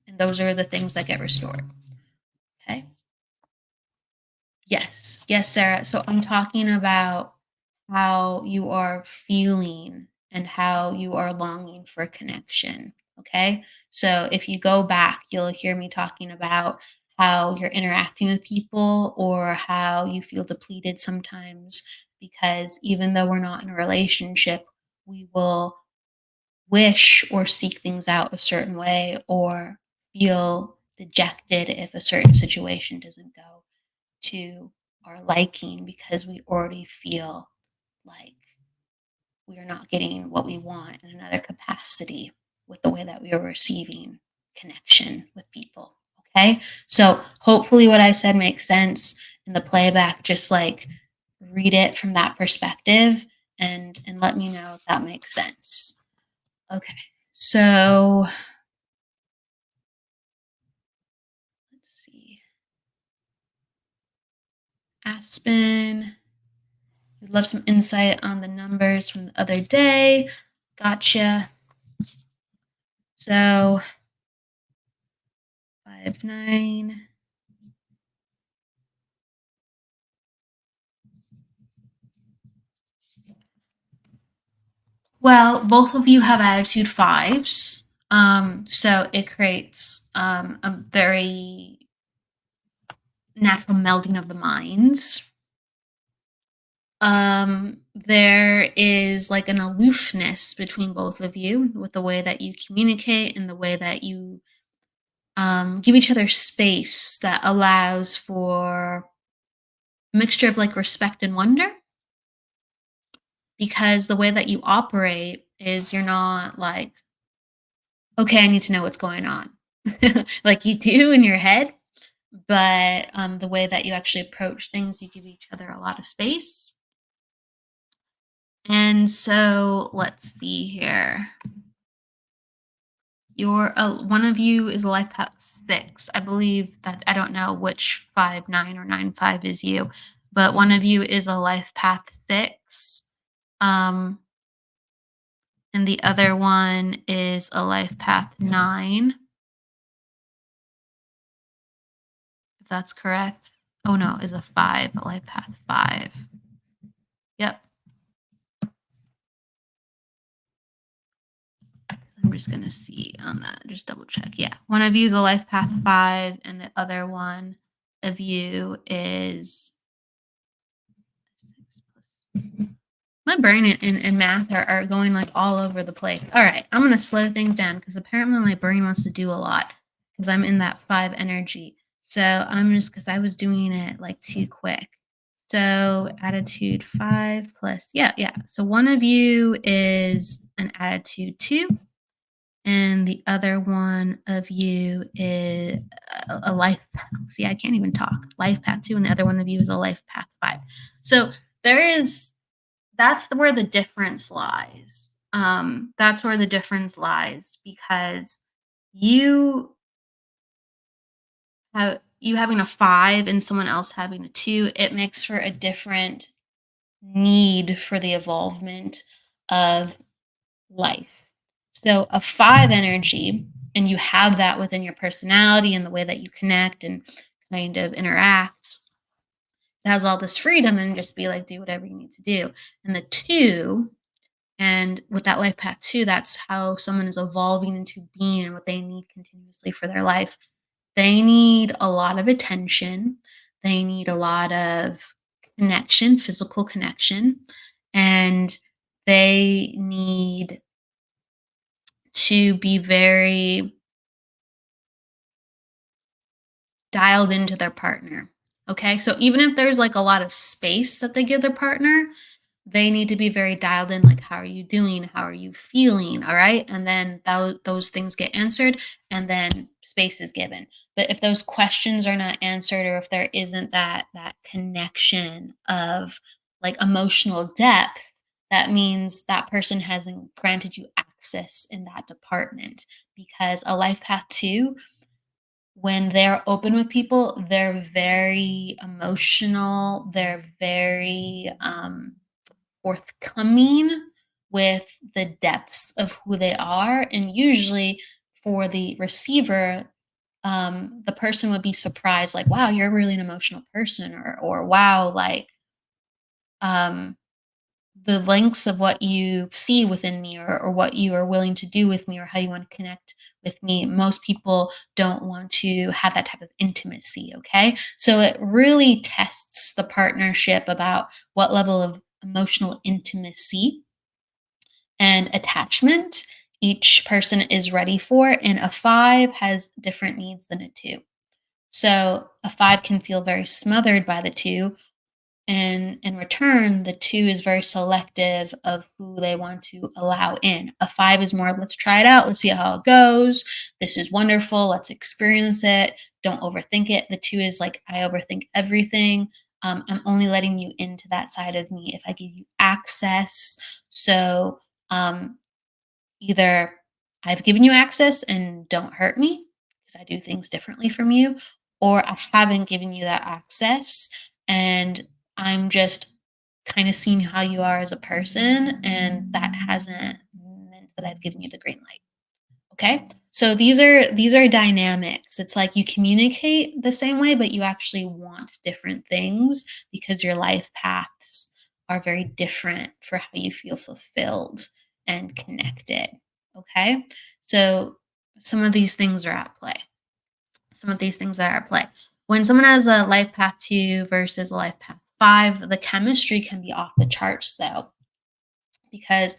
And those are the things that get restored. Okay. Yes. Yes, Sarah. So I'm talking about how you are feeling and how you are longing for connection. Okay. So if you go back, you'll hear me talking about how you're interacting with people or how you feel depleted sometimes, because even though we're not in a relationship, we will wish or seek things out a certain way or feel dejected if a certain situation doesn't go to our liking because we already feel like we are not getting what we want in another capacity with the way that we are receiving connection with people. Okay. So hopefully what I said makes sense in the playback. Just like read it from that perspective and let me know if that makes sense. Okay. So let's see. Aspen, we'd love some insight on the numbers from the other day. Gotcha. So 5-9. Well, both of you have attitude 5s. So it creates a very natural melding of the minds. There is like an aloofness between both of you with the way that you communicate and the way that you give each other space that allows for a mixture of like respect and wonder, because the way that you operate is you're not like, okay, I need to know what's going on. Like you do in your head, but the way that you actually approach things, you give each other a lot of space. And so let's see here. Your one of you is a life path 6. I believe that I don't know which 5-9 or 9-5 is you, but one of you is a life path 6. Um, and the other one is a life path 9. If that's correct. Oh no, is a 5, a life path 5. Yep. I'm just going to see on that. Just double check. Yeah. One of you is a life path 5, and the other one of you is 6 plus. My brain and math are going like all over the place. All right. I'm going to slow things down because apparently my brain wants to do a lot because I'm in that 5 energy. So I'm just, because I was doing it like too quick. So attitude 5 plus, yeah. So one of you is an attitude 2, and the other one of you is a life path. See, I can't even talk. Life path 2, and the other one of you is a life path 5. So that's where the difference lies. That's where the difference lies, because you having a 5 and someone else having a 2, it makes for a different need for the evolvement of life. So a 5 energy, and you have that within your personality and the way that you connect and kind of interact. It has all this freedom and just be like, do whatever you need to do. And the 2, and with that life path 2, that's how someone is evolving into being and what they need continuously for their life. They need a lot of attention. They need a lot of connection, physical connection, and they need to be very dialed into their partner. Okay. So even if there's like a lot of space that they give their partner, they need to be very dialed in, like, how are you doing? How are you feeling? All right. And then those things get answered, and then space is given. But if those questions are not answered, or if there isn't that connection of like emotional depth, that means that person hasn't granted you access in that department. Because a life path 2, when they're open with people, they're very emotional. They're very forthcoming with the depths of who they are. And usually for the receiver, the person would be surprised, like, wow, you're really an emotional person, or wow, like, um, the lengths of what you see within me, or what you are willing to do with me, or how you want to connect with me. Most people don't want to have that type of intimacy. Okay. So it really tests the partnership about what level of emotional intimacy and attachment each person is ready for. And a 5 has different needs than a 2. So a 5 can feel very smothered by the 2, and in return, the 2 is very selective of who they want to allow in. A 5 is more, let's try it out. Let's see how it goes. This is wonderful. Let's experience it. Don't overthink it. The 2 is like, I overthink everything. I'm only letting you into that side of me if I give you access. So um, either I've given you access and don't hurt me because I do things differently from you, or I haven't given you that access and I'm just kind of seeing how you are as a person, and that hasn't meant that I've given you the green light. Okay? So these are dynamics. It's like you communicate the same way, but you actually want different things because your life paths are very different for how you feel fulfilled and connected. Okay? So some of these things are at play. Some of these things are at play. When someone has a life path 2 versus a life path 5, the chemistry can be off the charts though, because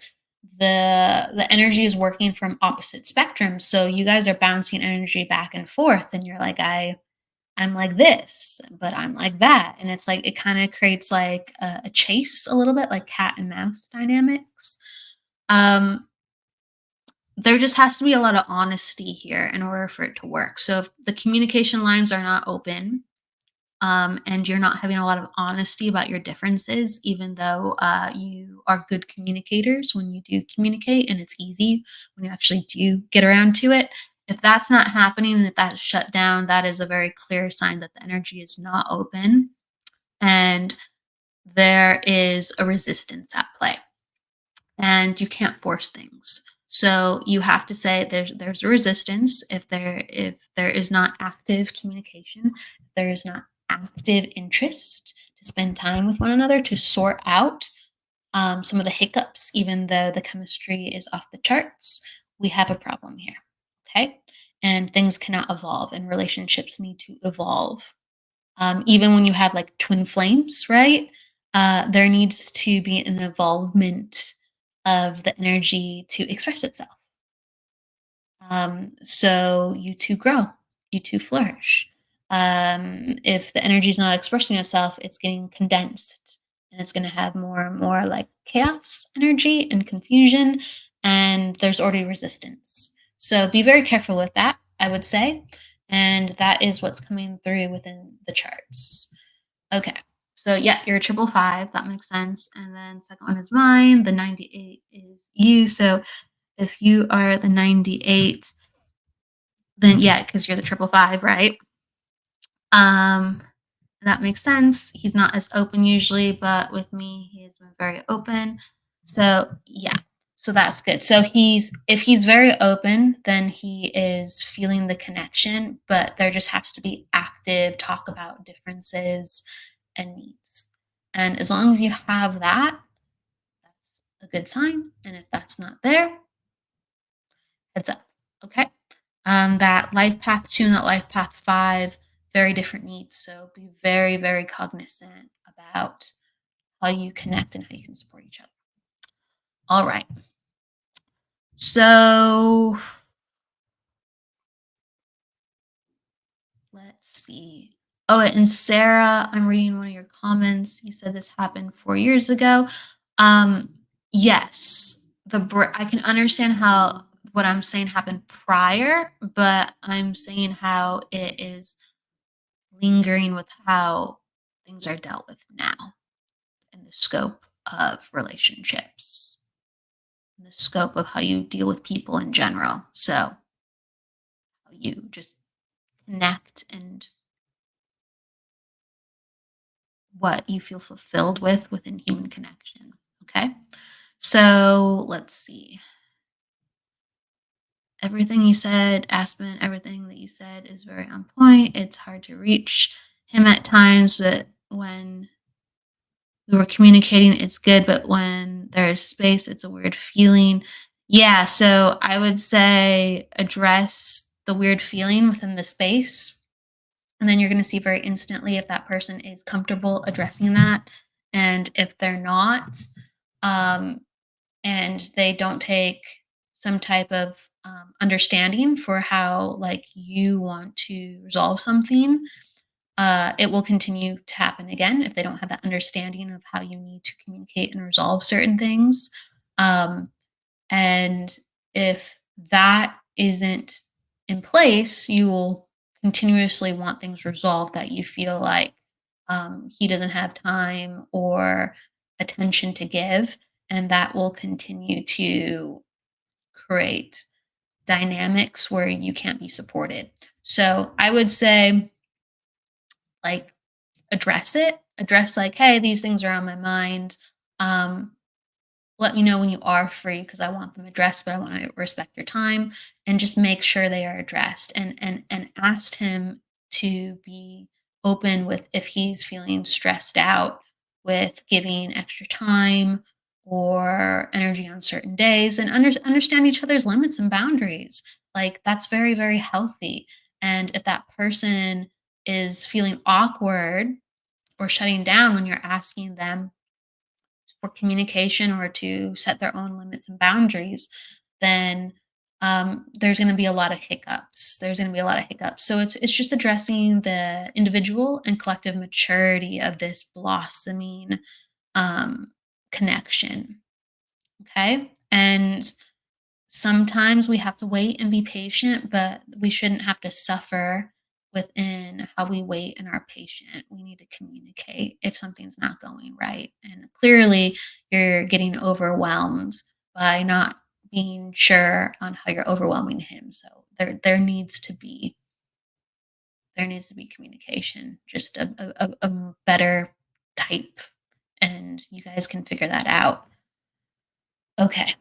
the energy is working from opposite spectrums. So you guys are bouncing energy back and forth, and you're like, I'm like this, but I'm like that. And it's like it kind of creates like a chase, a little bit like cat and mouse dynamics. Um, there just has to be a lot of honesty here in order for it to work. So if the communication lines are not open, and you're not having a lot of honesty about your differences, even though you are good communicators when you do communicate, and it's easy when you actually do get around to it. If that's not happening and if that's shut down, that is a very clear sign that the energy is not open and there is a resistance at play. And you can't force things. So you have to say there's a resistance if there is not active communication, if there is not active interest to spend time with one another to sort out some of the hiccups, even though the chemistry is off the charts. we have a problem here. Okay. And things cannot evolve, and relationships need to evolve. Even when you have like twin flames, right? There needs to be an involvement of the energy to express itself. So you two grow, you two flourish. If the energy is not expressing itself, it's getting condensed and it's going to have more and more like chaos energy and confusion, and there's already resistance. So be very careful with that, I would say. And that is what's coming through within the charts. Okay. So yeah, you're a triple five. That makes sense. And then second one is mine. The 98 is you. So if you are the 98, then yeah, because you're the triple five, right? Um, that makes sense. He's not as open usually, but with me, he has been very open. So yeah, so that's good. So if he's very open, then he is feeling the connection, but there just has to be active talk about differences and needs. And as long as you have that, that's a good sign. And if that's not there, heads up. Okay. That life path 2 and that life path 5, very different needs. So be very, very cognizant about how you connect and how you can support each other. All right. So let's see. Oh, and Sarah, I'm reading one of your comments. You said this happened 4 years ago. Um, yes, I can understand how what I'm saying happened prior, but I'm saying how it is lingering with how things are dealt with now in the scope of relationships, in the scope of how you deal with people in general. So, how you just connect and what you feel fulfilled with within human connection. Okay. So, let's see. Everything you said, Aspen, everything that you said is very on point. It's hard to reach him at times, but when we were communicating, it's good, but when there's space, it's a weird feeling. Yeah, so I would say address the weird feeling within the space, and then you're going to see very instantly if that person is comfortable addressing that. And if they're not, um, and they don't take some type of understanding for how like you want to resolve something, it will continue to happen again if they don't have that understanding of how you need to communicate and resolve certain things. Um, and if that isn't in place, you will continuously want things resolved that you feel like he doesn't have time or attention to give. And that will continue to create dynamics where you can't be supported. So I would say, like, address it. Address like, "Hey, these things are on my mind. Um, let me know when you are free because I want them addressed, but I want to respect your time." And just make sure they are addressed, and asked him to be open with if he's feeling stressed out with giving extra time or energy on certain days, and understand each other's limits and boundaries. Like, that's very, very healthy. And if that person is feeling awkward or shutting down when you're asking them for communication or to set their own limits and boundaries, then there's going to be a lot of hiccups. There's going to be a lot of hiccups. So it's just addressing the individual and collective maturity of this blossoming um, connection. Okay, and sometimes we have to wait and be patient, but we shouldn't have to suffer within how we wait and are patient. We need to communicate if something's not going right. And clearly, you're getting overwhelmed by not being sure on how you're overwhelming him. So there needs to be communication, just a better type, and you guys can figure that out. Okay.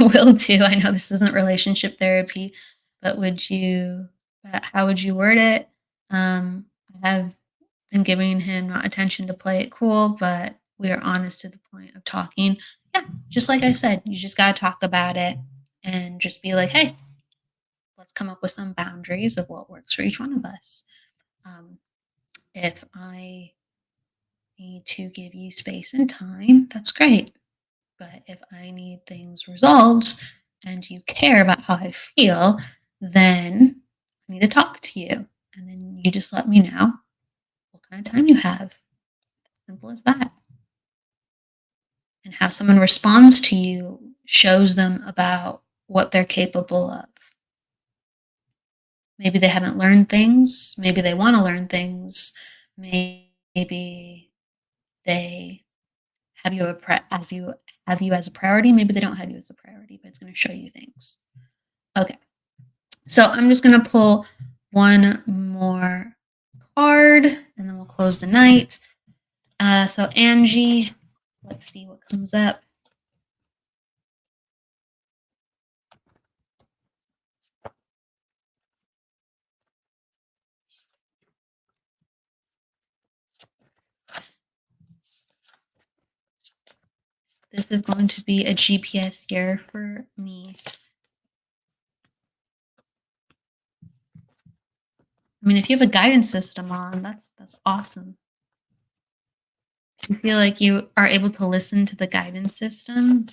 Will do. I know this isn't relationship therapy, but how would you word it? I have been giving him not attention to play it cool, but we are honest to the point of talking. yeah, just like I said, you just got to talk about it and just be like, hey, let's come up with some boundaries of what works for each one of us. Um, if I need to give you space and time, that's great. But if I need things resolved and you care about how I feel, then I need to talk to you. And then you just let me know what kind of time you have. Simple as that. And how someone responds to you shows them about what they're capable of. Maybe they haven't learned things. Maybe they want to learn things. Maybe they have you as a priority. Maybe they don't have you as a priority, but it's going to show you things. Okay. So I'm just going to pull one more card and then we'll close the night. So Angie, let's see what comes up. This is going to be a GPS year for me. I mean, if you have a guidance system on, that's awesome. If you feel like you are able to listen to the guidance system,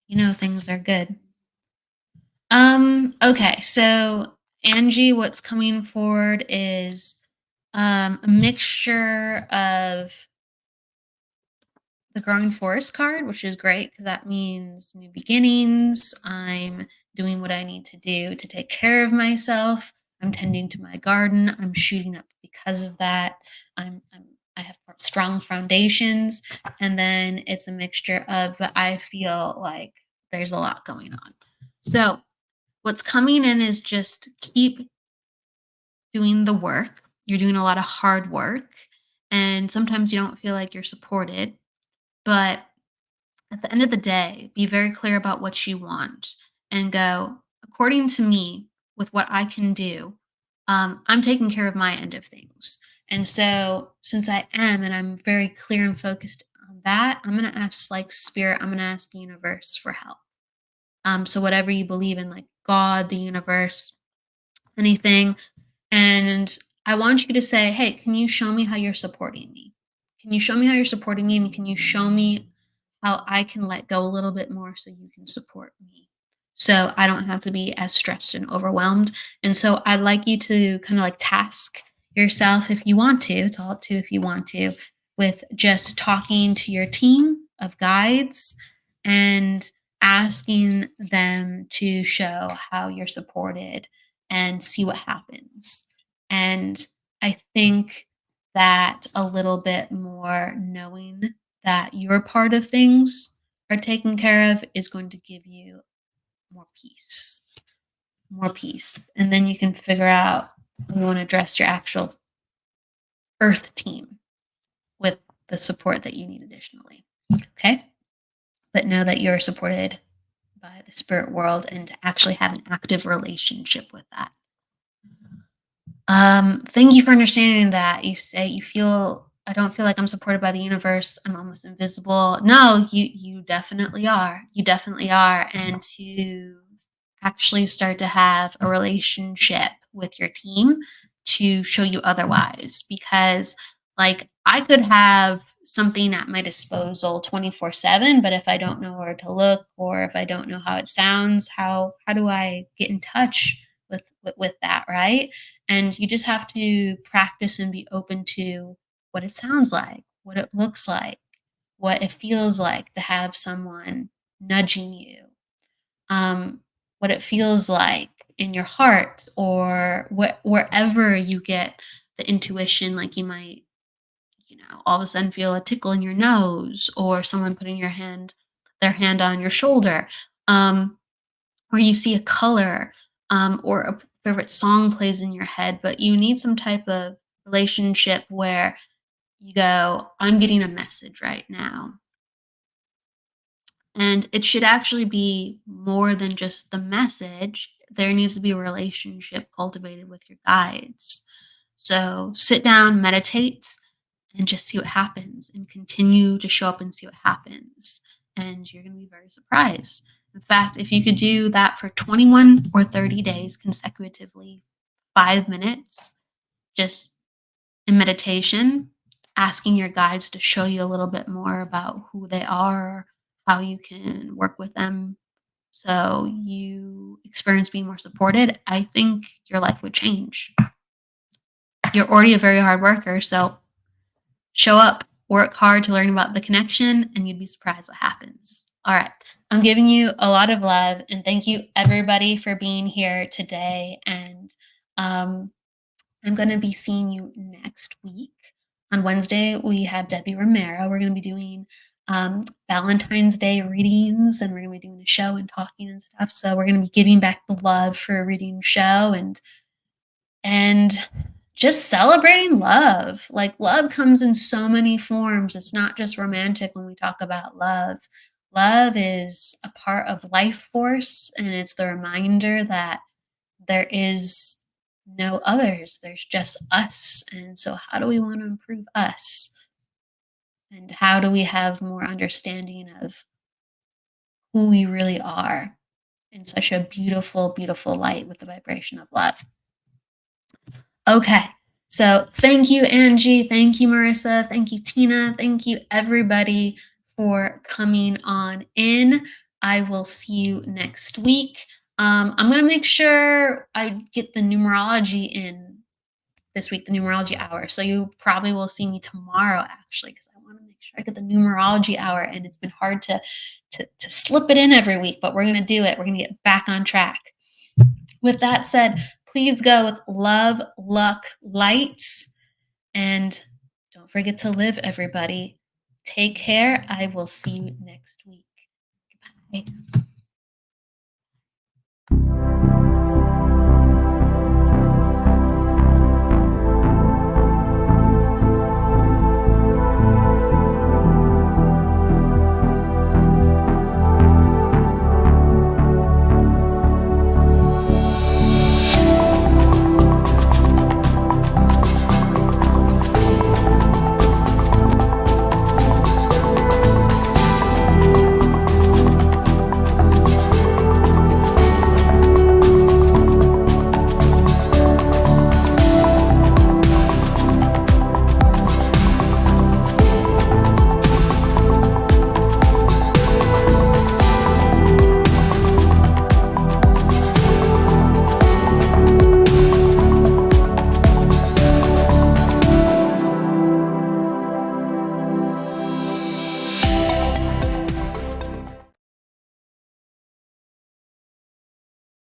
you know things are good. Okay, so Angie, what's coming forward is a mixture of the growing forest card, which is great because that means new beginnings. I'm doing what I need to do to take care of myself. I'm tending to my garden. I'm shooting up because of that. I have strong foundations, and then it's a mixture of I feel like there's a lot going on. So what's coming in is just keep doing the work. You're doing a lot of hard work, and sometimes you don't feel like you're supported, but at the end of the day, be very clear about what you want and go, according to me, with what I can do, I'm taking care of my end of things. And so, since I am, and I'm very clear and focused on that, I'm going to ask, like, spirit, I'm going to ask the universe for help. So, whatever you believe in, like God, the universe, anything. And I want you to say, hey, can you show me how you're supporting me? Can you show me how you're supporting me? And can you show me how I can let go a little bit more so you can support me? So I don't have to be as stressed and overwhelmed. And so I'd like you to kind of like task yourself if you want to. It's all up to if you want to, with just talking to your team of guides and asking them to show how you're supported and see what happens. And I think that a little bit more knowing that your part of things are taken care of is going to give you more peace, more peace. And then you can figure out how you want to address your actual earth team with the support that you need additionally. Okay. But know that you're supported by the spirit world and to actually have an active relationship with that. Thank you for understanding that. You say you feel I don't feel like I'm supported by the universe. I'm almost invisible. No, you definitely are. You definitely are. And to actually start to have a relationship with your team to show you otherwise. Because like I could have something at my disposal 24/7, but if I don't know where to look or if I don't know how it sounds, how do I get in touch with that, right? And you just have to practice and be open to what it sounds like, what it looks like, what it feels like to have someone nudging you, um, what it feels like in your heart, or wherever you get the intuition, like you might, all of a sudden feel a tickle in your nose, or someone putting their hand on your shoulder, um, or you see a color, or a favorite song plays in your head, but you need some type of relationship where you go, I'm getting a message right now. And it should actually be more than just the message. There needs to be a relationship cultivated with your guides. So sit down, meditate, and just see what happens and continue to show up and see what happens. And you're going to be very surprised. In fact, if you could do that for 21 or 30 days consecutively, 5 minutes, just in meditation, asking your guides to show you a little bit more about who they are, how you can work with them so you experience being more supported, I think your life would change. You're already a very hard worker, so show up, work hard to learn about the connection, and you'd be surprised what happens. All right. I'm giving you a lot of love, and thank you everybody for being here today. And I'm going to be seeing you next week. On Wednesday, we have Debbie Romero. We're going to be doing Valentine's Day readings, and we're going to be doing a show and talking and stuff. So we're going to be giving back the love for a reading show and just celebrating love. Like, love comes in so many forms. It's not just romantic when we talk about love. Love is a part of life force, and it's the reminder that there is no others. There's just us. And so how do we want to improve us? And how do we have more understanding of who we really are in such a beautiful, beautiful light with the vibration of love? Okay. So thank you, Angie. Thank you, Marissa. Thank you, Tina. Thank you, everybody, for coming on in. I will see you next week. I'm going to make sure I get the numerology in this week, the numerology hour. So you probably will see me tomorrow, actually, because I want to make sure I get the numerology hour. And it's been hard to slip it in every week, but we're going to do it. We're going to get back on track. With that said, please go with love, luck, light, and don't forget to live, everybody. Take care. I will see you next week. Goodbye.